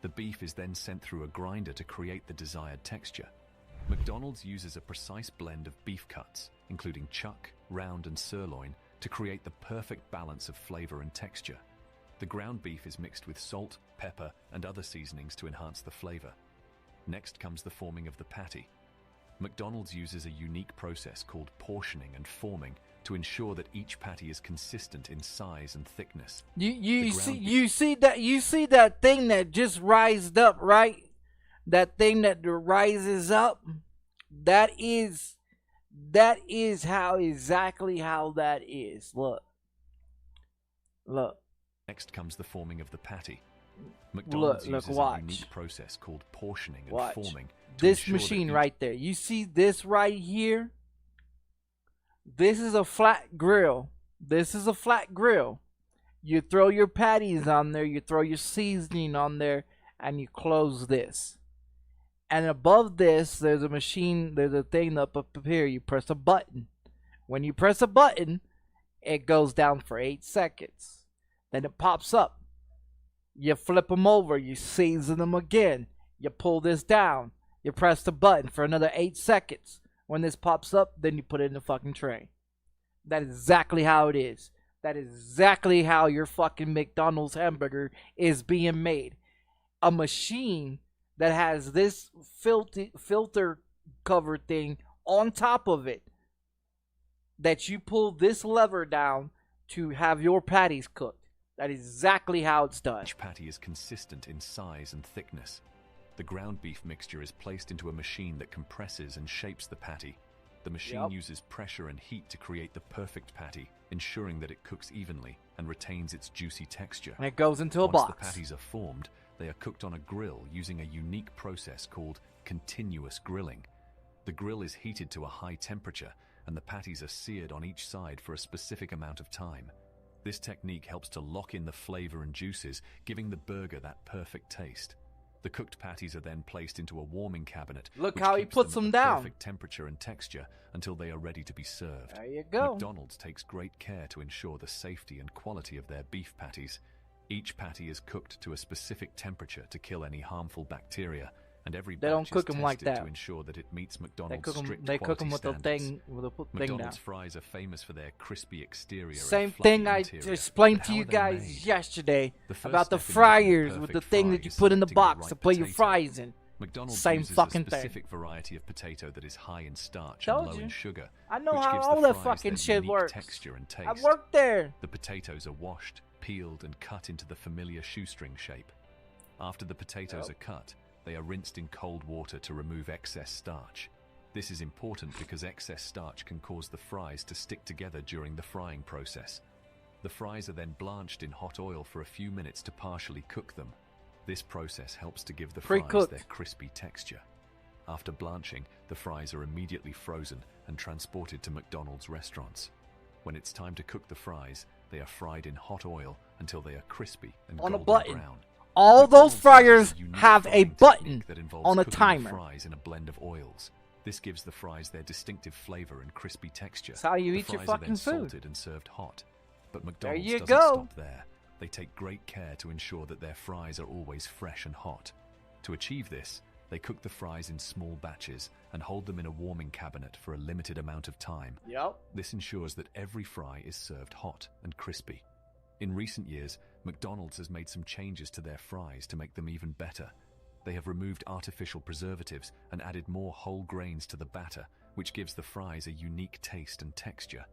The beef is then sent through a grinder to create the desired texture. McDonald's uses a precise blend of beef cuts, including chuck, round, and sirloin, to create the perfect balance of flavor and texture. The ground beef is mixed with salt, pepper, and other seasonings to enhance the flavor. Next comes the forming of the patty. McDonald's uses a unique process called portioning and forming to ensure that each patty is consistent in size and thickness. You see that thing that just rised up, right? That thing that rises up, that is exactly how that is. Look. Next comes the forming of the patty. McDonald's uses a unique process called portioning and forming. This machine right there. You see this right here? This is a flat grill. You throw your patties on there, you throw your seasoning on there, and you close this. And above this, there's a machine, there's a thing up here. You press a button. When you press a button, it goes down for 8 seconds. Then it pops up. You flip them over, you season them again. You pull this down. You press the button for another 8 seconds. When this pops up, then you put it in the fucking tray. That is exactly how it is. That is exactly how your fucking McDonald's hamburger is being made. A machine that has this filter cover thing on top of it, that you pull this lever down to have your patties cooked. That is exactly how it's done. Each patty is consistent in size and thickness. The ground beef mixture is placed into a machine that compresses and shapes the patty. The machine uses pressure and heat to create the perfect patty, ensuring that it cooks evenly and retains its juicy texture. And it goes into a box. Once the patties are formed, they are cooked on a grill using a unique process called continuous grilling. The grill is heated to a high temperature, and the patties are seared on each side for a specific amount of time. This technique helps to lock in the flavor and juices, giving the burger that perfect taste. The cooked patties are then placed into a warming cabinet. Look how he puts them down. Perfect temperature and texture until they are ready to be served. There you go. McDonald's takes great care to ensure the safety and quality of their beef patties. Each patty is cooked to a specific temperature to kill any harmful bacteria, and every batch they don't cook is them like tested that. to ensure that it meets McDonald's They strict cook them with quality the standards. McDonald's down. fries are famous for their crispy exterior. Same and fluffy thing I interior. explained But to how you are they guys made? yesterday The first about the step in making fryers with the perfect thing fry that you is put in the selecting box right to put your potato. fries in. McDonald's Same uses fucking a thing. specific variety of potato that is high in starch Told and low you. in sugar. I know which how gives all the that fries fucking their shit unique works. texture and taste. I worked there. The potatoes are washed, peeled, and cut into the familiar shoestring shape. After the potatoes are cut, they are rinsed in cold water to remove excess starch. This is important because excess starch can cause the fries to stick together during the frying process. The fries are then blanched in hot oil for a few minutes to partially cook them. This process helps to give the fries Pre-cooked. their crispy texture. After blanching, the fries are immediately frozen and transported to McDonald's restaurants. When it's time to cook the fries, they are fried in hot oil until they are crispy and On a golden button. brown. All those McDonald's fryers uses a unique have a frying button technique that involves on a cooking the timer. fries in a blend of oils. This gives the fries their distinctive flavor and crispy texture. That's how you The eat your fries are fucking then food. salted and served hot. But There McDonald's you doesn't go. stop there. They take great care to ensure that their fries are always fresh and hot. To achieve this, they cook the fries in small batches and hold them in a warming cabinet for a limited amount of time. Yep. This ensures that every fry is served hot and crispy. In recent years, McDonald's has made some changes to their fries to make them even better. They have removed artificial preservatives and added more whole grains to the batter, which gives the fries a unique taste and texture.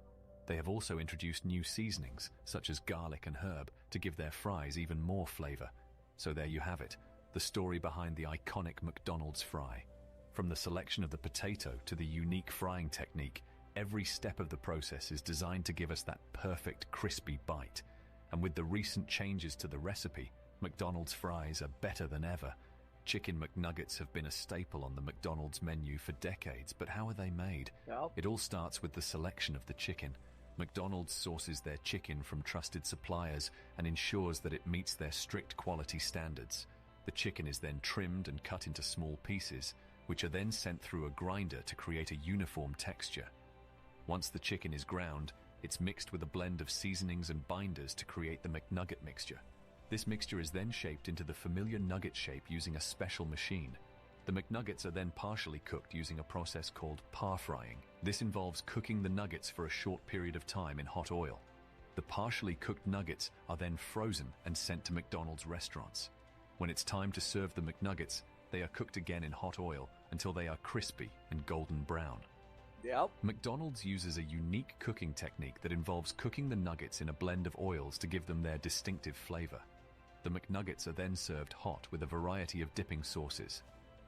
They have also introduced new seasonings, such as garlic and herb, to give their fries even more flavor. So there you have it, the story behind the iconic McDonald's fry. From the selection of the potato to the unique frying technique, every step of the process is designed to give us that perfect crispy bite. And with the recent changes to the recipe, McDonald's fries are better than ever. Chicken McNuggets have been a staple on the McDonald's menu for decades, but how are they made? Yep. It all starts with the selection of the chicken. McDonald's sources their chicken from trusted suppliers and ensures that it meets their strict quality standards. The chicken is then trimmed and cut into small pieces, which are then sent through a grinder to create a uniform texture. Once the chicken is ground, it's mixed with a blend of seasonings and binders to create the McNugget mixture. This mixture is then shaped into the familiar nugget shape using a special machine. The McNuggets are then partially cooked using a process called par frying. This involves cooking the nuggets for a short period of time in hot oil. The partially cooked nuggets are then frozen and sent to McDonald's restaurants. When it's time to serve the McNuggets, they are cooked again in hot oil until they are crispy and golden brown. Yep. McDonald's uses a unique cooking technique that involves cooking the nuggets in a blend of oils to give them their distinctive flavor. The McNuggets are then served hot with a variety of dipping sauces.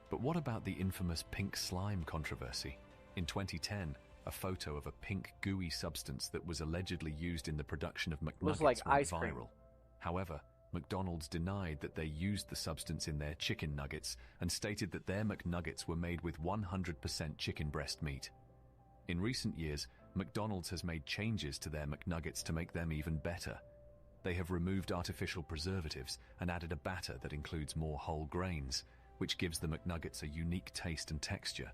But what about the infamous pink slime controversy? In 2010, a photo of a pink gooey substance that was allegedly used in the production of McNuggets like went ice cream. viral. However, McDonald's denied that they used the substance in their chicken nuggets and stated that their McNuggets were made with 100% chicken breast meat. In recent years, McDonald's has made changes to their McNuggets to make them even better. They have removed artificial preservatives and added a batter that includes more whole grains, which gives the McNuggets a unique taste and texture.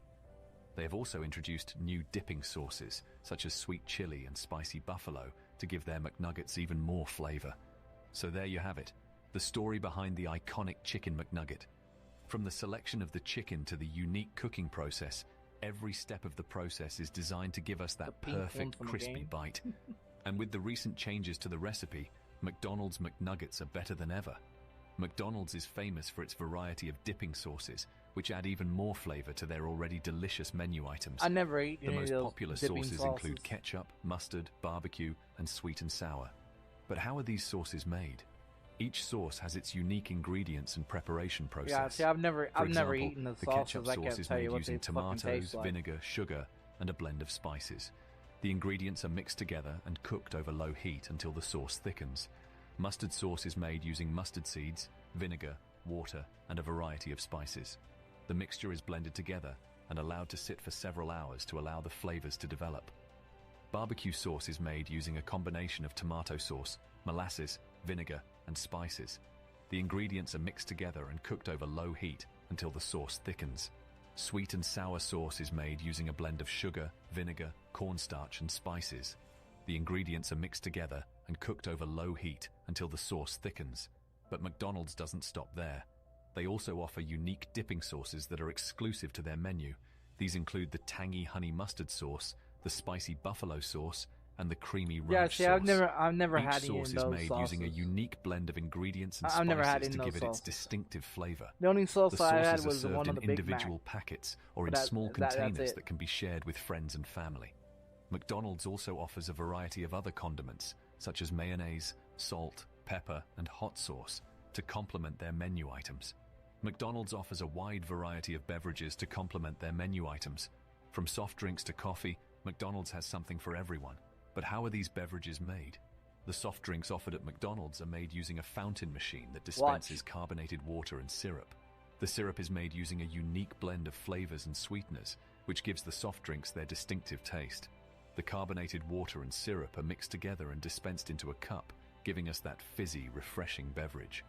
They have also introduced new dipping sauces, such as sweet chili and spicy buffalo, to give their McNuggets even more flavor. So there you have it, the story behind the iconic Chicken McNugget. From the selection of the chicken to the unique cooking process, every step of the process is designed to give us that pink one perfect from the crispy game. bite. And with the recent changes to the recipe, McDonald's McNuggets are better than ever. McDonald's is famous for its variety of dipping sauces, which add even more flavor to their already delicious menu items. I never eat The any most of those popular dipping sauces sauces. include ketchup, mustard, barbecue, and sweet and sour. But how are these sauces made? Each sauce has its unique ingredients and preparation process. Yeah, see, I've never For never example, eaten the ketchup sauces. I sauce can't is tell made you what using they fucking tomatoes, taste like. vinegar, sugar, and a blend of spices. The ingredients are mixed together and cooked over low heat until the sauce thickens. Mustard sauce is made using mustard seeds, vinegar, water, and a variety of spices. The mixture is blended together and allowed to sit for several hours to allow the flavors to develop. Barbecue sauce is made using a combination of tomato sauce, molasses, vinegar, and spices. The ingredients are mixed together and cooked over low heat until the sauce thickens. Sweet and sour sauce is made using a blend of sugar, vinegar, cornstarch, and spices. The ingredients are mixed together and cooked over low heat until the sauce thickens. But McDonald's doesn't stop there. They also offer unique dipping sauces that are exclusive to their menu. These include the tangy honey mustard sauce, the spicy buffalo sauce, and the creamy ranch Yeah, see, sauce. I've never Each had any sauce of is those made sauces. using a unique blend of ingredients and I've never had spices any to of give those it its sauces. distinctive flavor. The only sauce The I sauces had are was the served one on in the Big Mac. individual packets or in But small that's containers it. that can be shared with friends and family. McDonald's also offers a variety of other condiments, such as mayonnaise, salt, pepper, and hot sauce, to complement their menu items. McDonald's offers a wide variety of beverages to complement their menu items. From soft drinks to coffee, McDonald's has something for everyone. But how are these beverages made? The soft drinks offered at McDonald's are made using a fountain machine that dispenses carbonated water and syrup. The syrup is made using a unique blend of flavors and sweeteners, which gives the soft drinks their distinctive taste. The carbonated water and syrup are mixed together and dispensed into a cup, giving us that fizzy, refreshing beverage.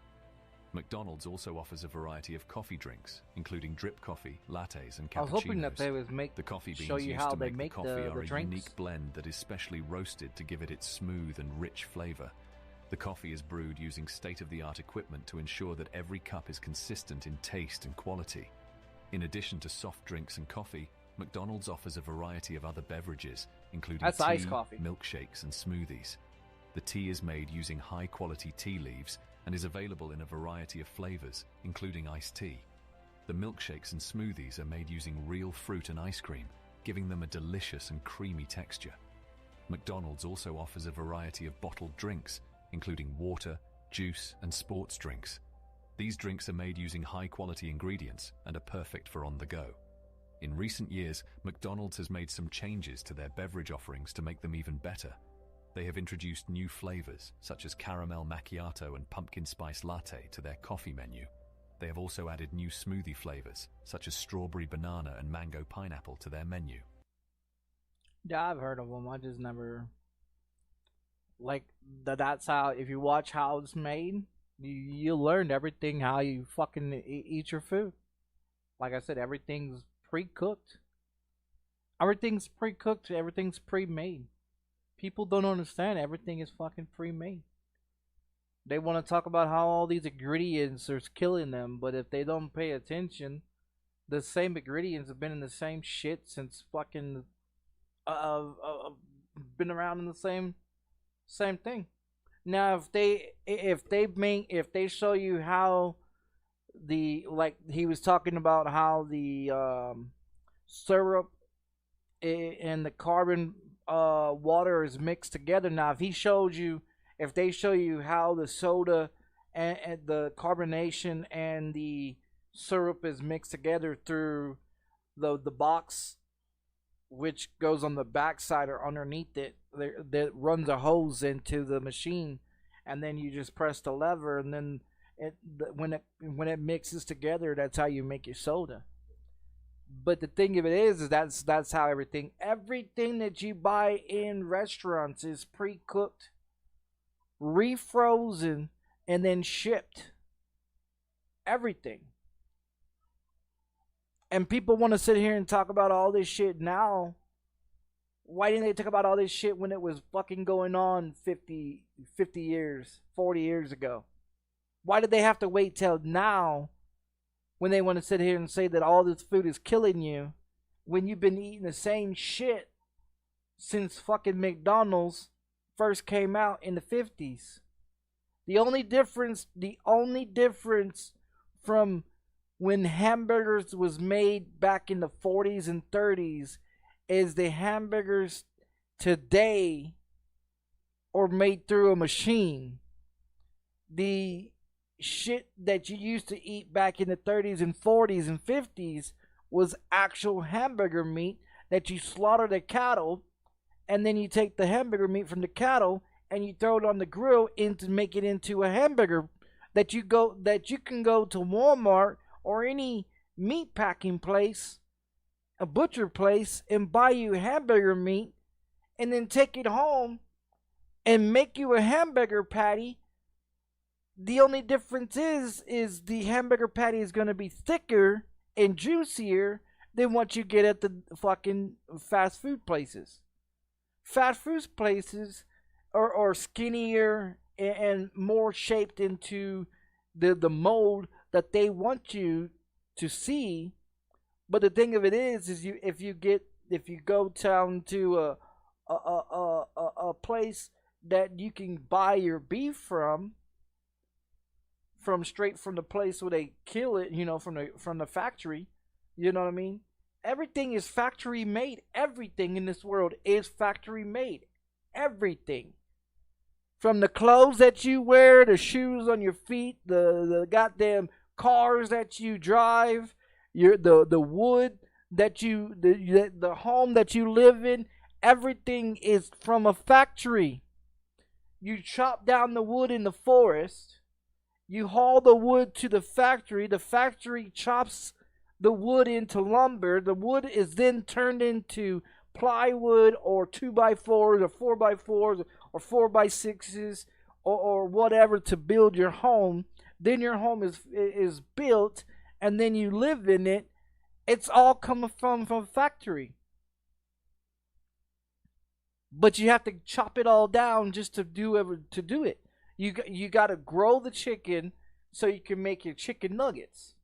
McDonald's also offers a variety of coffee drinks, including drip coffee, lattes, and cappuccinos. I was hoping that they would the coffee beans show you used how to they make the coffee are a drinks. unique blend that is specially roasted to give it its smooth and rich flavor. The coffee is brewed using state-of-the-art equipment to ensure that every cup is consistent in taste and quality. In addition to soft drinks and coffee, McDonald's offers a variety of other beverages, including tea, iced coffee, milkshakes, and smoothies. The tea is made using high-quality tea leaves and is available in a variety of flavors, including iced tea. The milkshakes and smoothies are made using real fruit and ice cream, giving them a delicious and creamy texture. McDonald's also offers a variety of bottled drinks, including water, juice, and sports drinks. These drinks are made using high-quality ingredients and are perfect for on the go. In recent years, McDonald's has made some changes to their beverage offerings to make them even better. They have introduced new flavors, such as caramel macchiato and pumpkin spice latte, to their coffee menu. They have also added new smoothie flavors, such as strawberry banana and mango pineapple, to their menu. Yeah, I've heard of them. I just never... Like, that's how, if you watch how it's made, you learn everything, how you fucking eat your food. Like I said, everything's pre-cooked. Everything's pre-cooked, everything's pre-made. People don't understand everything is fucking pre-made. They want to talk about how all these ingredients are killing them, but if they don't pay attention, the same ingredients have been in the same shit since fucking been around in the same thing. Now if they show you how the, like he was talking about how the syrup and the carbon water is mixed together. Now if they show you how the soda and the carbonation and the syrup is mixed together through the box, which goes on the backside or underneath it, that runs a hose into the machine, and then you just press the lever, and then when it mixes together, that's how you make your soda. But the thing of it is that's how everything that you buy in restaurants is pre-cooked, refrozen, and then shipped. Everything. And people want to sit here and talk about all this shit now. Why didn't they talk about all this shit when it was fucking going on 50 years, 40 years ago? Why did they have to wait till now when they want to sit here and say that all this food is killing you when you've been eating the same shit since fucking McDonald's first came out in the 50s? The only difference from when hamburgers was made back in the 40s and 30s is the hamburgers today are made through a machine. The shit that you used to eat back in the 30s and 40s and 50s was actual hamburger meat that you slaughter the cattle, and then you take the hamburger meat from the cattle and you throw it on the grill to make it into a hamburger that you can go to Walmart or any meat packing place, a butcher place, and buy you hamburger meat and then take it home and make you a hamburger patty. The only difference is the hamburger patty is going to be thicker and juicier than what you get at the fucking fast food places. Fast food places are skinnier and more shaped into the mold that they want you to see. But the thing of it is if you go down to a place that you can buy your beef from straight from the place where they kill it, from the factory, you know what I mean? Everything is factory made. Everything in this world is factory made. Everything. From the clothes that you wear, the shoes on your feet, the goddamn cars that you drive, the wood that the home that you live in, everything is from a factory. You chop down the wood in the forest, you haul the wood to the factory chops the wood into lumber, the wood is then turned into plywood or 2x4s or 4x4s or 4x6s or whatever to build your home. Then your home is built, and then you live in it. It's all coming from factory. But you have to chop it all down just to do it. You got to grow the chicken so you can make your chicken nuggets.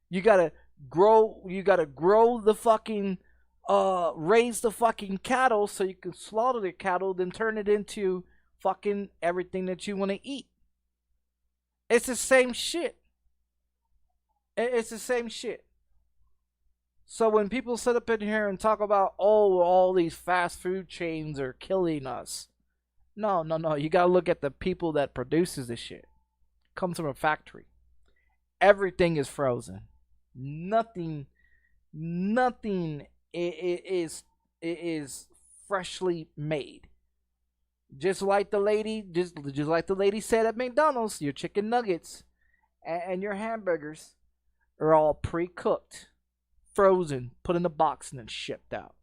You got to grow the fucking raise the fucking cattle so you can slaughter the cattle, then turn it into fucking everything that you want to eat. It's the same shit. It's the same shit. So when people sit up in here and talk about, oh, all these fast food chains are killing us. No. You gotta look at the people that produces this shit. It comes from a factory. Everything is frozen. Nothing is freshly made. Just like the lady said at McDonald's, your chicken nuggets and your hamburgers are all pre-cooked, frozen, put in a box, and then shipped out.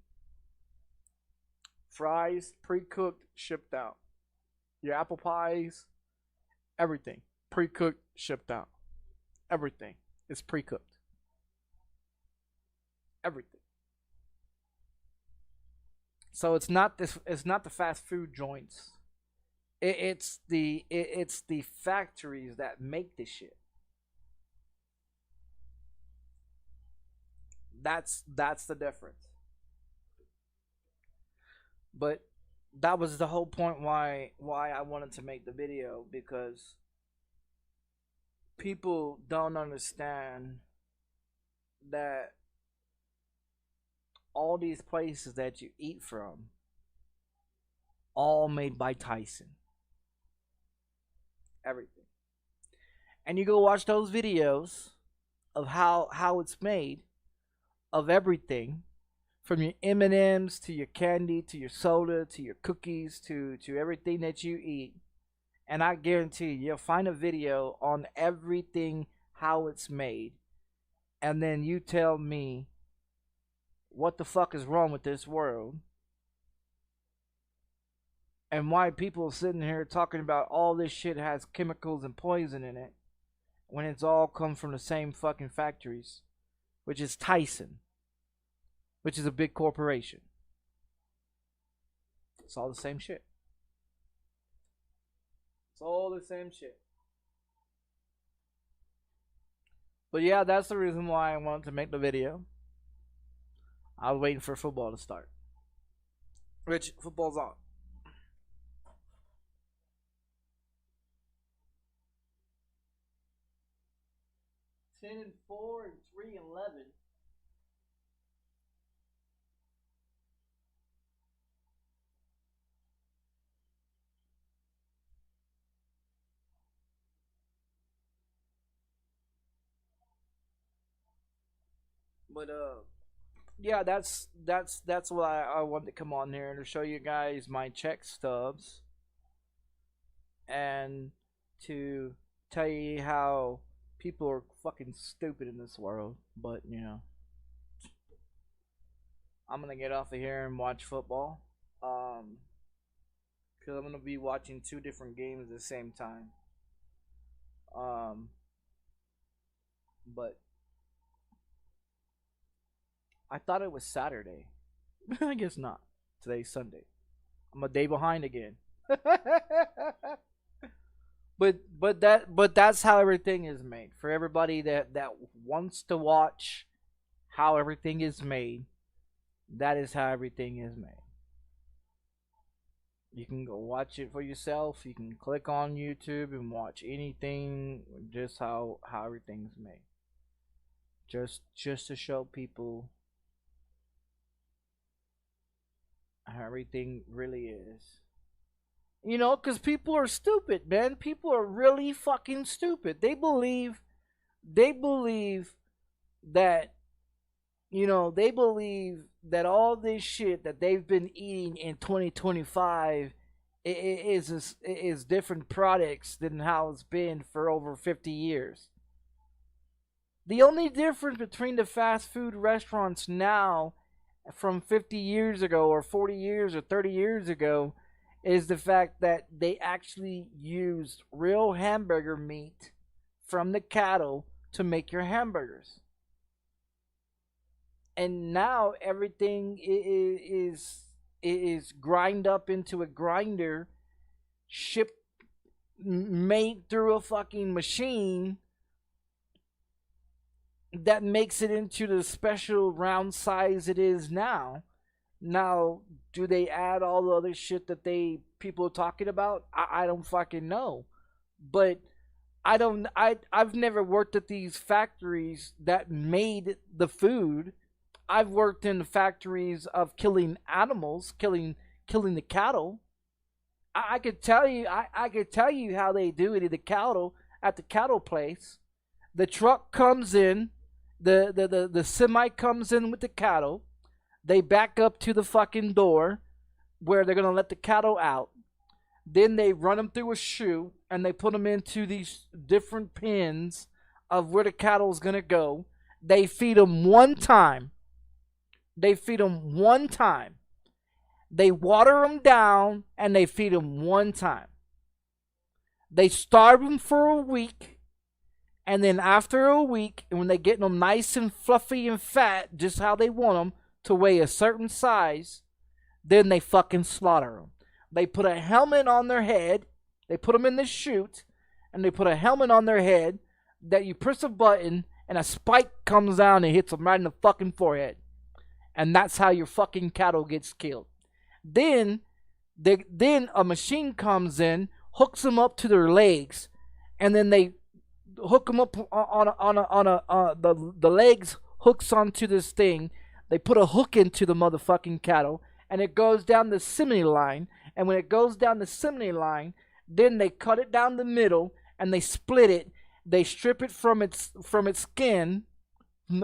Fries, pre-cooked, shipped out. Your apple pies, everything, pre-cooked, shipped out. Everything is pre-cooked. Everything. So it's not the fast food joints. It's the factories that make this shit. That's the difference. But that was the whole point why I wanted to make the video, because people don't understand that all these places that you eat from, all made by Tyson. Everything. And you go watch those videos of how it's made, of everything, from your M&Ms to your candy to your soda to your cookies to everything that you eat. And I guarantee you'll find a video on everything, how it's made. And then you tell me what the fuck is wrong with this world, and why people are sitting here talking about all this shit has chemicals and poison in it, when it's all come from the same fucking factories, which is Tyson, which is a big corporation. It's all the same shit. It's all the same shit. But yeah, that's the reason why I wanted to make the video. I was waiting for football to start. Which, football's on. $10 and 4 and 3 and 11. But yeah, that's why I wanted to come on here and to show you guys my check stubs, and to tell you how people are fucking stupid in this world. But you know, I'm gonna get off of here and watch football, because I'm gonna be watching 2 different games at the same time. But I thought it was Saturday. I guess not. Today's Sunday. I'm a day behind again. but that's how everything is made. For everybody that wants to watch how everything is made, that is how everything is made. You can go watch it for yourself. You can click on YouTube and watch anything, just how everything's made. Just to show people how everything really is. You know, because people are stupid, man. People are really fucking stupid. They believe that, you know, they believe that all this shit that they've been eating in 2025 is different products than how it's been for over 50 years. The only difference between the fast food restaurants now from 50 years ago or 40 years or 30 years ago is the fact that they actually used real hamburger meat from the cattle to make your hamburgers. And now everything is grind up into a grinder, shipped, made through a fucking machine that makes it into the special round size it is now. Now, do they add all the other shit that people are talking about? I don't fucking know. But I've never worked at these factories that made the food. I've worked in the factories of killing animals, killing the cattle. I could tell you how they do it at the cattle place. The truck comes in, the semi comes in with the cattle. They back up to the fucking door where they're gonna let the cattle out. Then they run them through a chute and they put them into these different pens of where the cattle's gonna go. They feed them one time. They water them down and they feed them one time. They starve them for a week, and then after a week, when they get them nice and fluffy and fat, just how they want them to weigh a certain size, then they fucking slaughter them. They put a helmet on their head. They put them in the chute, and they put a helmet on their head that you press a button, and a spike comes down and hits them right in the fucking forehead. And that's how your fucking cattle gets killed. Then a machine comes in, hooks them up to their legs, and then they hook them up the legs hooks onto this thing. They put a hook into the motherfucking cattle, and it goes down the assembly line. And when it goes down the assembly line, then they cut it down the middle and they split it. They strip it from its skin,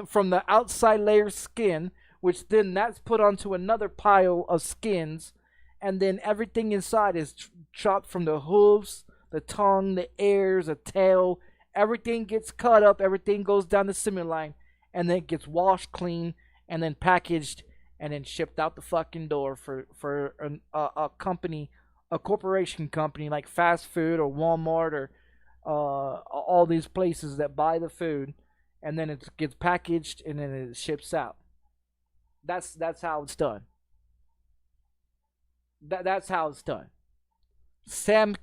from the outside layer skin, which then that's put onto another pile of skins, and then everything inside is chopped from the hooves, the tongue, the ears, the tail. Everything gets cut up, everything goes down the assembly line, and then it gets washed clean, and then packaged, and then shipped out the fucking door for a company, a corporation company like fast food or Walmart or all these places that buy the food, and then it gets packaged and then it ships out. That's how it's done. That's how it's done. The Sam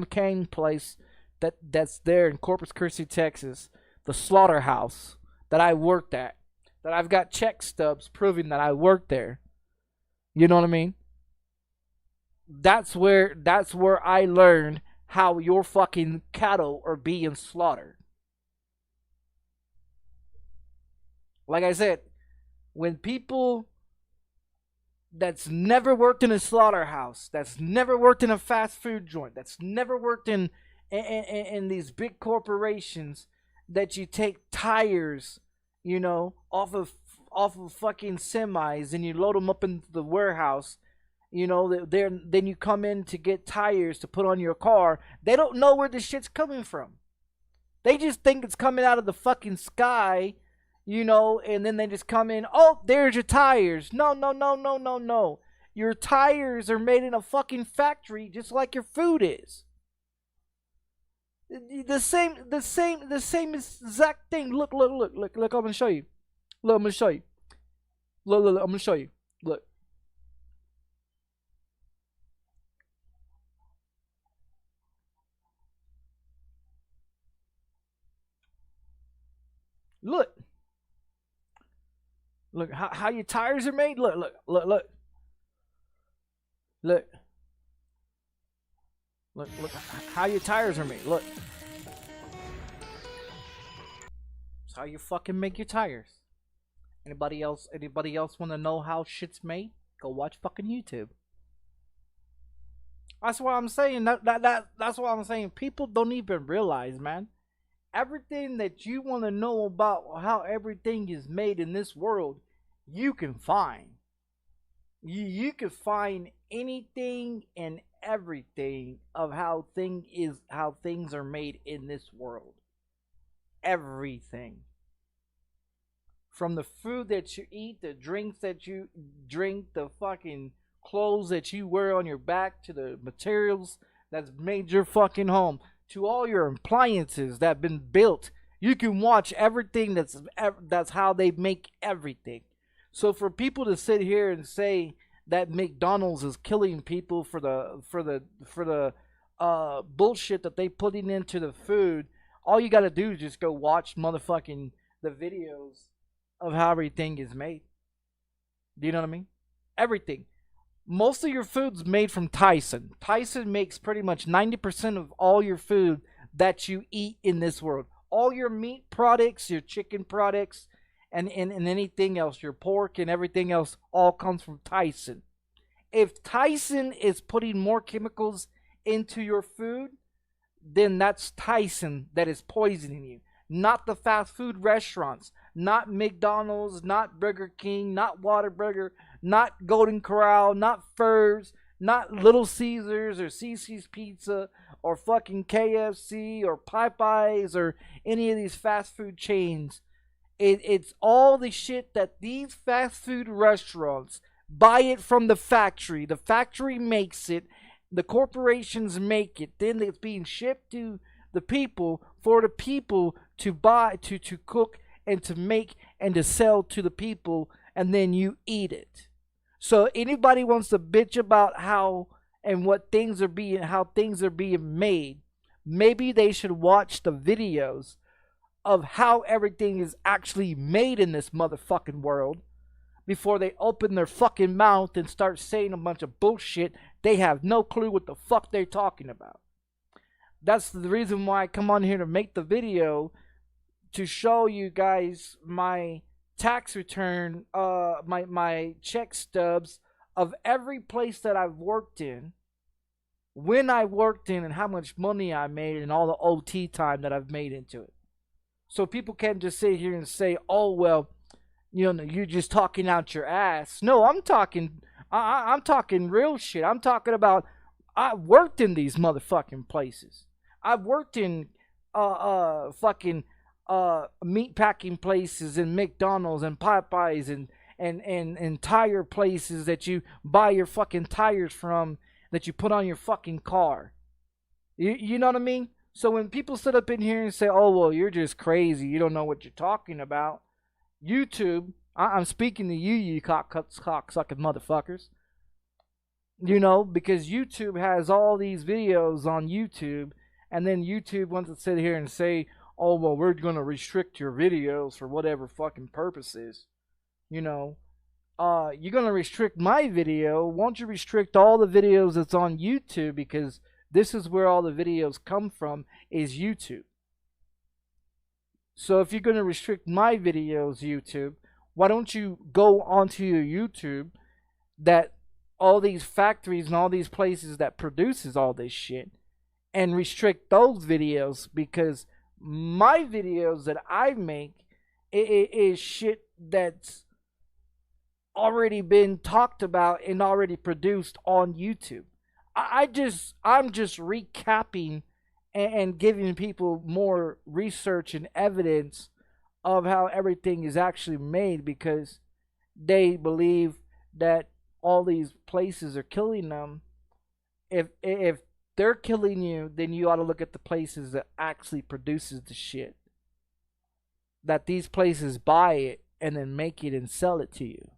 Cain place that's there in Corpus Christi, Texas, the slaughterhouse that I worked at, that I've got check stubs proving that I worked there. You know what I mean? That's where I learned how your fucking cattle are being slaughtered. Like I said, when people that's never worked in a slaughterhouse, that's never worked in a fast food joint, that's never worked in these big corporations, that you take tires, you know, off of fucking semis and you load them up into the warehouse, you know, then you come in to get tires to put on your car. They don't know where this shit's coming from. They just think it's coming out of the fucking sky, you know, and then they just come in, oh, there's your tires. No. Your tires are made in a fucking factory just like your food is. The same exact thing. Look, I'm gonna show you. Look, I'm gonna show you. Look, I'm gonna show you. Look. Look how your tires are made. Look how your tires are made. Look. That's how you fucking make your tires. Anybody else want to know how shit's made? Go watch fucking YouTube. That's what I'm saying. That's what I'm saying. People don't even realize, man. Everything that you want to know about how everything is made in this world, you can find. You can find anything and everything of how things are made in this world. Everything. from the food that you eat, the drinks that you drink, the fucking clothes that you wear on your back, to the materials that's made your fucking home, to all your appliances that have been built. You can watch everything. That's how they make everything. So for people to sit here and say that McDonald's is killing people for the bullshit that they putting into the food, all you gotta do is just go watch motherfucking the videos of how everything is made. Do you know what I mean? Everything. Most of your food's made from Tyson. Tyson makes pretty much 90% of all your food that you eat in this world. All your meat products, your chicken products, and anything else, your pork and everything else, all comes from Tyson. If Tyson is putting more chemicals into your food, then that's Tyson that is poisoning you. Not the fast food restaurants, not McDonald's, not Burger King, not Whataburger, not Golden Corral, not Furs, not Little Caesars or CC's Pizza or fucking KFC or Popeyes or any of these fast food chains. It's all the shit that these fast food restaurants buy it from the factory. The factory makes it. The corporations make it. Then it's being shipped to the people for the people to buy, to cook and to make and to sell to the people, and then you eat it. So anybody wants to bitch about how and what things are being, how things are being made, maybe they should watch the videos of how everything is actually made in this motherfucking world before they open their fucking mouth and start saying a bunch of bullshit. They have no clue what the fuck they're talking about. That's the reason why I come on here to make the video, to show you guys my tax return, my check stubs of every place that I've worked in, when I worked in, and how much money I made, and all the OT time that I've made into it. So people can't just sit here and say, oh, well, you know, you're just talking out your ass. No, I'm talking real shit. I'm talking about, I worked in these motherfucking places. I've worked in fucking meat packing places and McDonald's and Popeyes and tire places that you buy your fucking tires from, that you put on your fucking car. You know what I mean? So when people sit up in here and say, oh, well, you're just crazy, you don't know what you're talking about, YouTube, I'm speaking to you cocksucking motherfuckers. You know, because YouTube has all these videos on YouTube, and then YouTube wants to sit here and say, oh, well, we're going to restrict your videos for whatever fucking purposes. You know, you're going to restrict my video. Won't you restrict all the videos that's on YouTube? Because this is where all the videos come from, is YouTube. So if you're going to restrict my videos, YouTube, why don't you go onto your YouTube, that all these factories and all these places that produces all this shit, and restrict those videos? Because my videos that I make is shit that's already been talked about and already produced on YouTube. I'm just recapping and giving people more research and evidence of how everything is actually made, because they believe that all these places are killing them. If they're killing you, then you ought to look at the places that actually produces the shit. That these places buy it and then make it and sell it to you.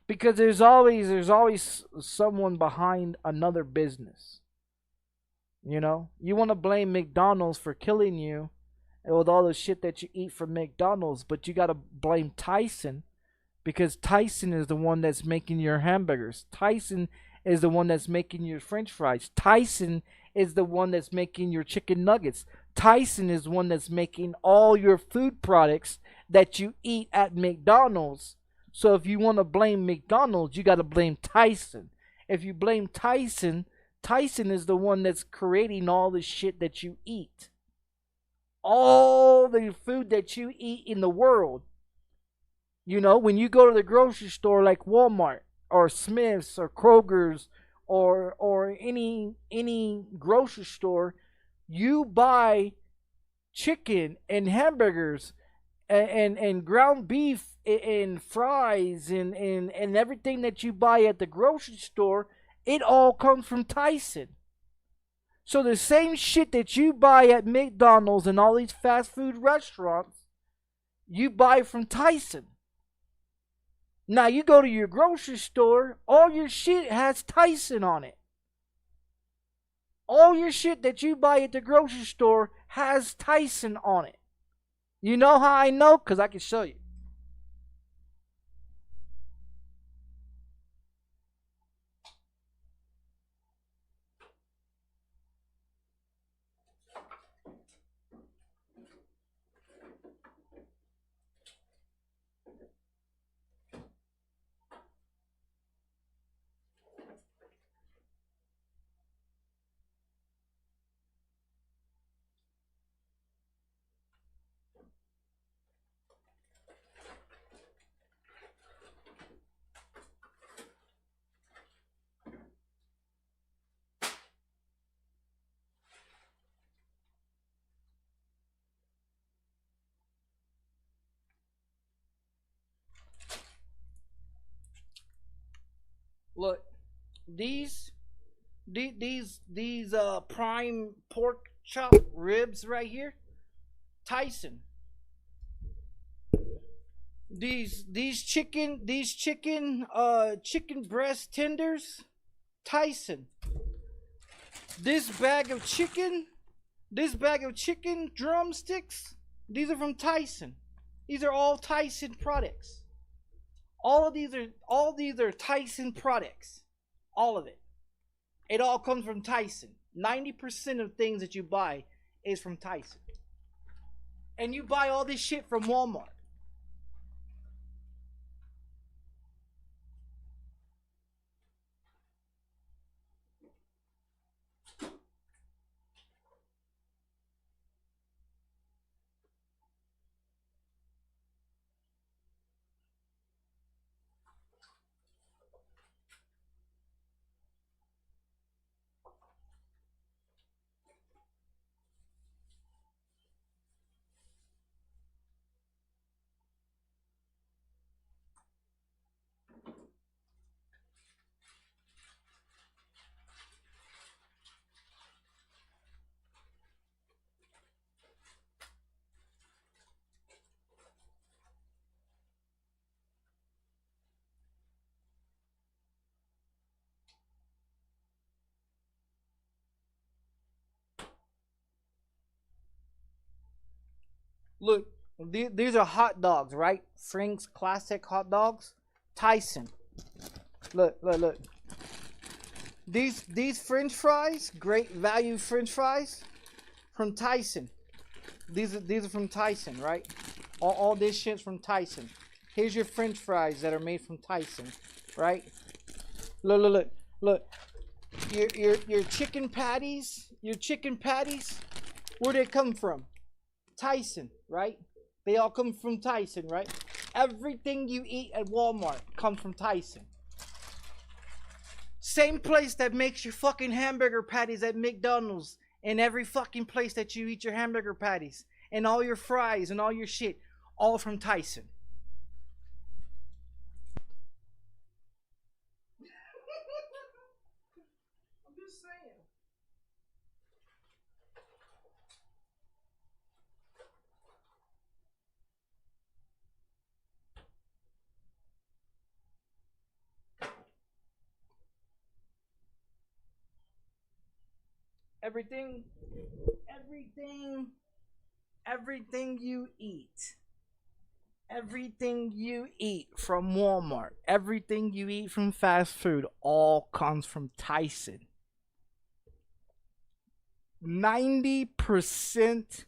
Because there's always someone behind another business. You know, you want to blame McDonald's for killing you with all the shit that you eat from McDonald's, but you got to blame Tyson, because Tyson is the one that's making your hamburgers. Tyson is the one that's making your french fries. Tyson is the one that's making your chicken nuggets. Tyson is the one that's making all your food products that you eat at McDonald's. So if you want to blame McDonald's, you got to blame Tyson. If you blame Tyson, Tyson is the one that's creating all the shit that you eat. All the food that you eat in the world. You know, when you go to the grocery store like Walmart or Smith's or Kroger's or any grocery store, you buy chicken and hamburgers and ground beef and fries and everything that you buy at the grocery store, it all comes from Tyson. So the same shit that you buy at McDonald's and all these fast food restaurants, you buy from Tyson. Now you go to your grocery store, all your shit has Tyson on it. All your shit that you buy at the grocery store has Tyson on it. You know how I know? Because I can show you. Look, these prime pork chop ribs right here, Tyson. These chicken breast tenders, Tyson. This bag of chicken drumsticks, these are from Tyson. These are all Tyson products. All these are Tyson products. All of it. It all comes from Tyson. 90% of things that you buy is from Tyson. And you buy all this shit from Walmart. Look, these are hot dogs, right? Frank's classic hot dogs. Tyson. Look. These French fries, great value French fries, from Tyson. These are from Tyson, right? All this shit's from Tyson. Here's your French fries that are made from Tyson, right? Look. Your chicken patties, where they come from? Tyson, right? They all come from Tyson, right? Everything you eat at Walmart comes from Tyson. Same place that makes your fucking hamburger patties at McDonald's and every fucking place that you eat your hamburger patties and all your fries and all your shit, all from Tyson. I'm just saying. Everything you eat from Walmart, everything you eat from fast food, all comes from Tyson. 90%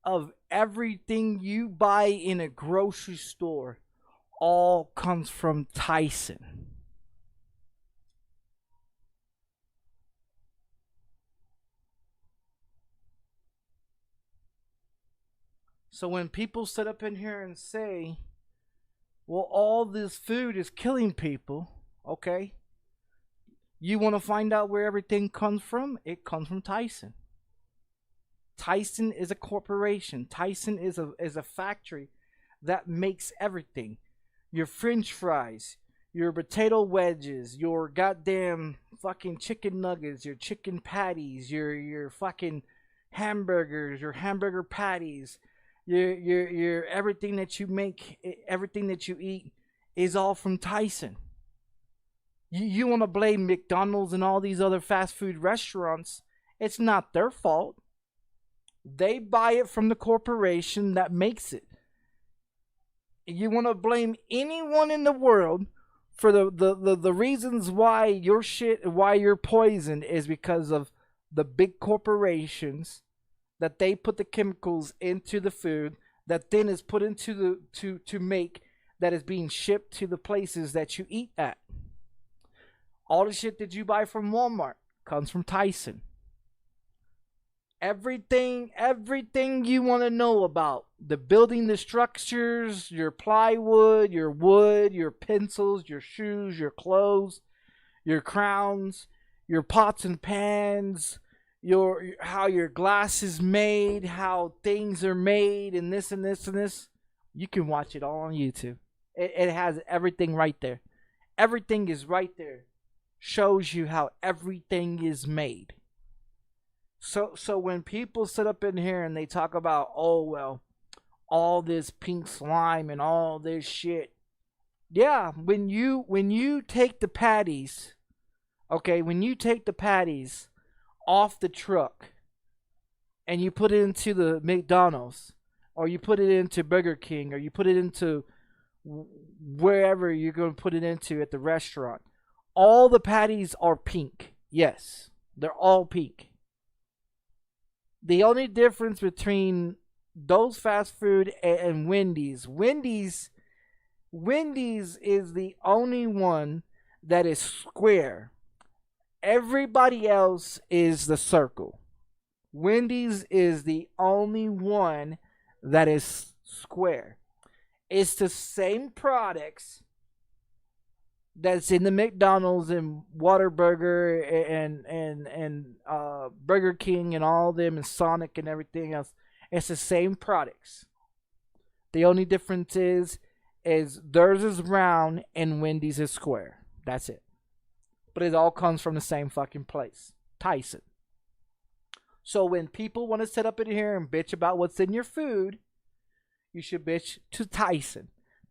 of everything you buy in a grocery store all comes from Tyson. So when people sit up in here and say, well, all this food is killing people, okay, you want to find out where everything comes from? It comes from Tyson. Tyson is a corporation. Tyson is a factory that makes everything. Your French fries, your potato wedges, your goddamn fucking chicken nuggets, your chicken patties, your fucking hamburgers, your hamburger patties, your everything that you make, everything that you eat is all from Tyson. You want to blame McDonald's and all these other fast food restaurants. It's not their fault. They buy it from the corporation that makes it. You want to blame anyone in the world for the reasons why your shit, why you're poisoned, is because of the big corporations that they put the chemicals into the food that then is put into the to make, that is being shipped to the places that you eat at. All the shit that you buy from Walmart comes from Tyson. Everything you want to know about the building, the structures, your plywood, your wood, your pencils, your shoes, your clothes, your crowns, your pots and pans, your how your glass is made, how things are made, and this and this and this. You can watch it all on YouTube. It has everything right there. Everything is right there. Shows you how everything is made. So when people sit up in here and they talk about, oh well, all this pink slime and all this shit, yeah, when you take the patties, okay, when you take the patties off the truck and you put it into the McDonald's, or you put it into Burger King, or you put it into wherever you're going to put it into at the restaurant, all the patties are pink. Yes, they're all pink. The only difference between those fast food and Wendy's is the only one that is square. Everybody else is the circle. Wendy's is the only one that is square. It's the same products that's in the McDonald's and Whataburger and Burger King and all them, and Sonic and everything else. It's the same products. The only difference is theirs is round and Wendy's is square. That's it. But it all comes from the same fucking place, Tyson. So when people want to sit up in here and bitch about what's in your food, you should bitch to Tyson.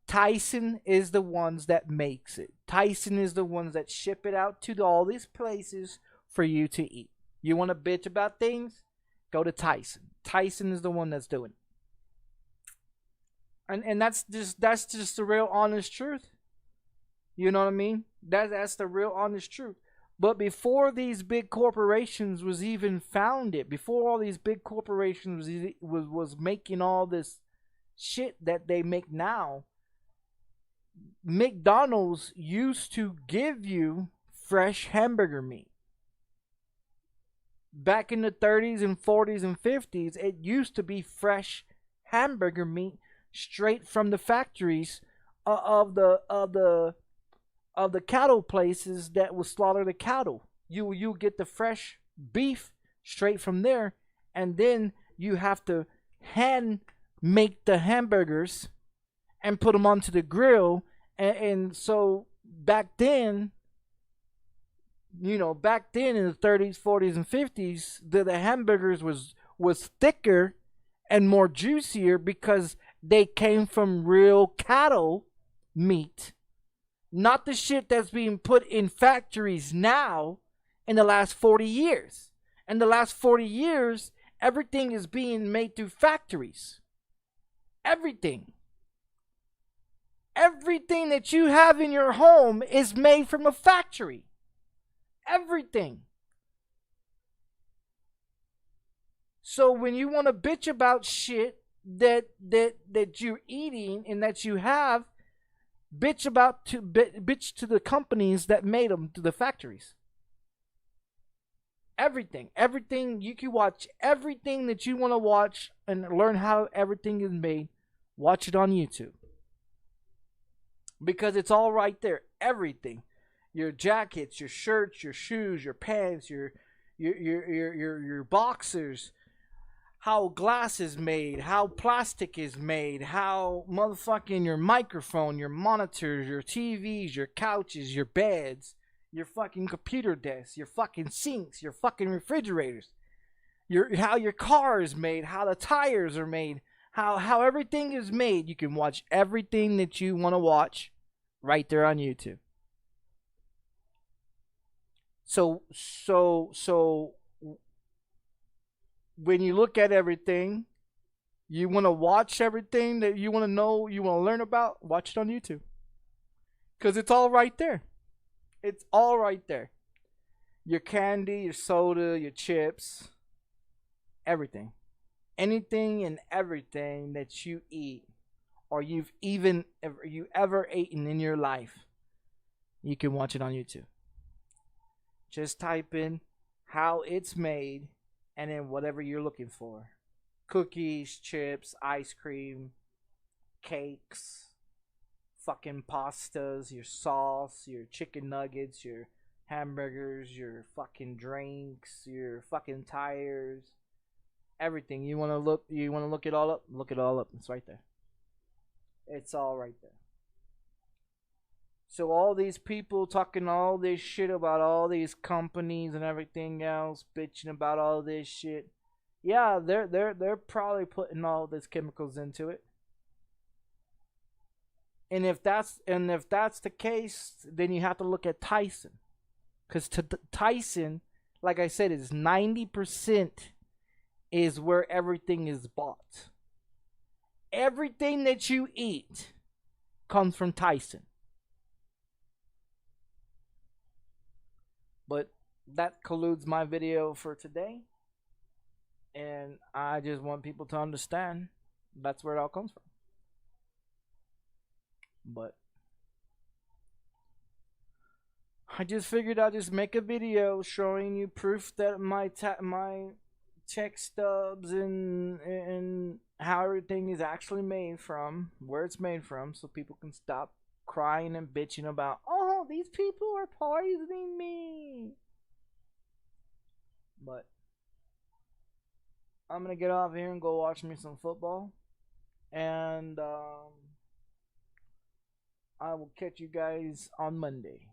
Tyson is the ones that makes it. Tyson is the ones that ship it out to all these places for you to eat. You want to bitch about things? Go to Tyson. Tyson is the one that's doing it. And that's just the real honest truth. You know what I mean? That's the real honest truth. But before these big corporations was even founded, before all these big corporations was making all this shit that they make now, McDonald's used to give you fresh hamburger meat. Back in the 30s and 40s and 50s, it used to be fresh hamburger meat straight from the factories of the cattle places that would slaughter the cattle. You get the fresh beef straight from there, and then you have to hand make the hamburgers and put them onto the grill. And so back then, in the 30s, 40s, and 50s, the hamburgers was thicker and more juicier because they came from real cattle meat. Not the shit that's being put in factories now in the last 40 years. In the last 40 years, everything is being made through factories. Everything. Everything that you have in your home is made from a factory. Everything. So when you want to bitch about shit that you're eating and that you have, bitch to the companies that made them, to the factories. Everything you can watch, everything that you want to watch and learn how everything is made, watch it on YouTube. Because it's all right there. Everything. Your jackets, your shirts, your shoes, your pants, your boxers. how glass is made, how plastic is made, how motherfucking your microphone, your monitors, your TVs, your couches, your beds, your fucking computer desks, your fucking sinks, your fucking refrigerators, how your car is made, how the tires are made, how everything is made. You can watch everything that you want to watch right there on YouTube. So when you look at everything, you want to watch everything that you want to know, you want to learn about, watch it on YouTube. Because it's all right there. It's all right there. Your candy, your soda, your chips, everything. Anything and everything that you eat or you ever eaten in your life, you can watch it on YouTube. Just type in how it's made and then whatever you're looking for. Cookies, chips, ice cream, cakes, fucking pastas, your sauce, your chicken nuggets, your hamburgers, your fucking drinks, your fucking tires, everything. You want to look it all up? Look it all up. It's right there. It's all right there. So all these people talking all this shit about all these companies and everything else, bitching about all this shit. Yeah, they're probably putting all these chemicals into it. And if that's the case, then you have to look at Tyson. Cuz Tyson, like I said, is 90% is where everything is bought. Everything that you eat comes from Tyson. But that concludes my video for today. And I just want people to understand that's where it all comes from. But I just figured I'd just make a video showing you proof that my tech stubs and how everything is actually made from, where it's made from, so people can stop crying and bitching about, oh, these people are poisoning me. But I'm gonna get off here and go watch me some football, and I will catch you guys on Monday.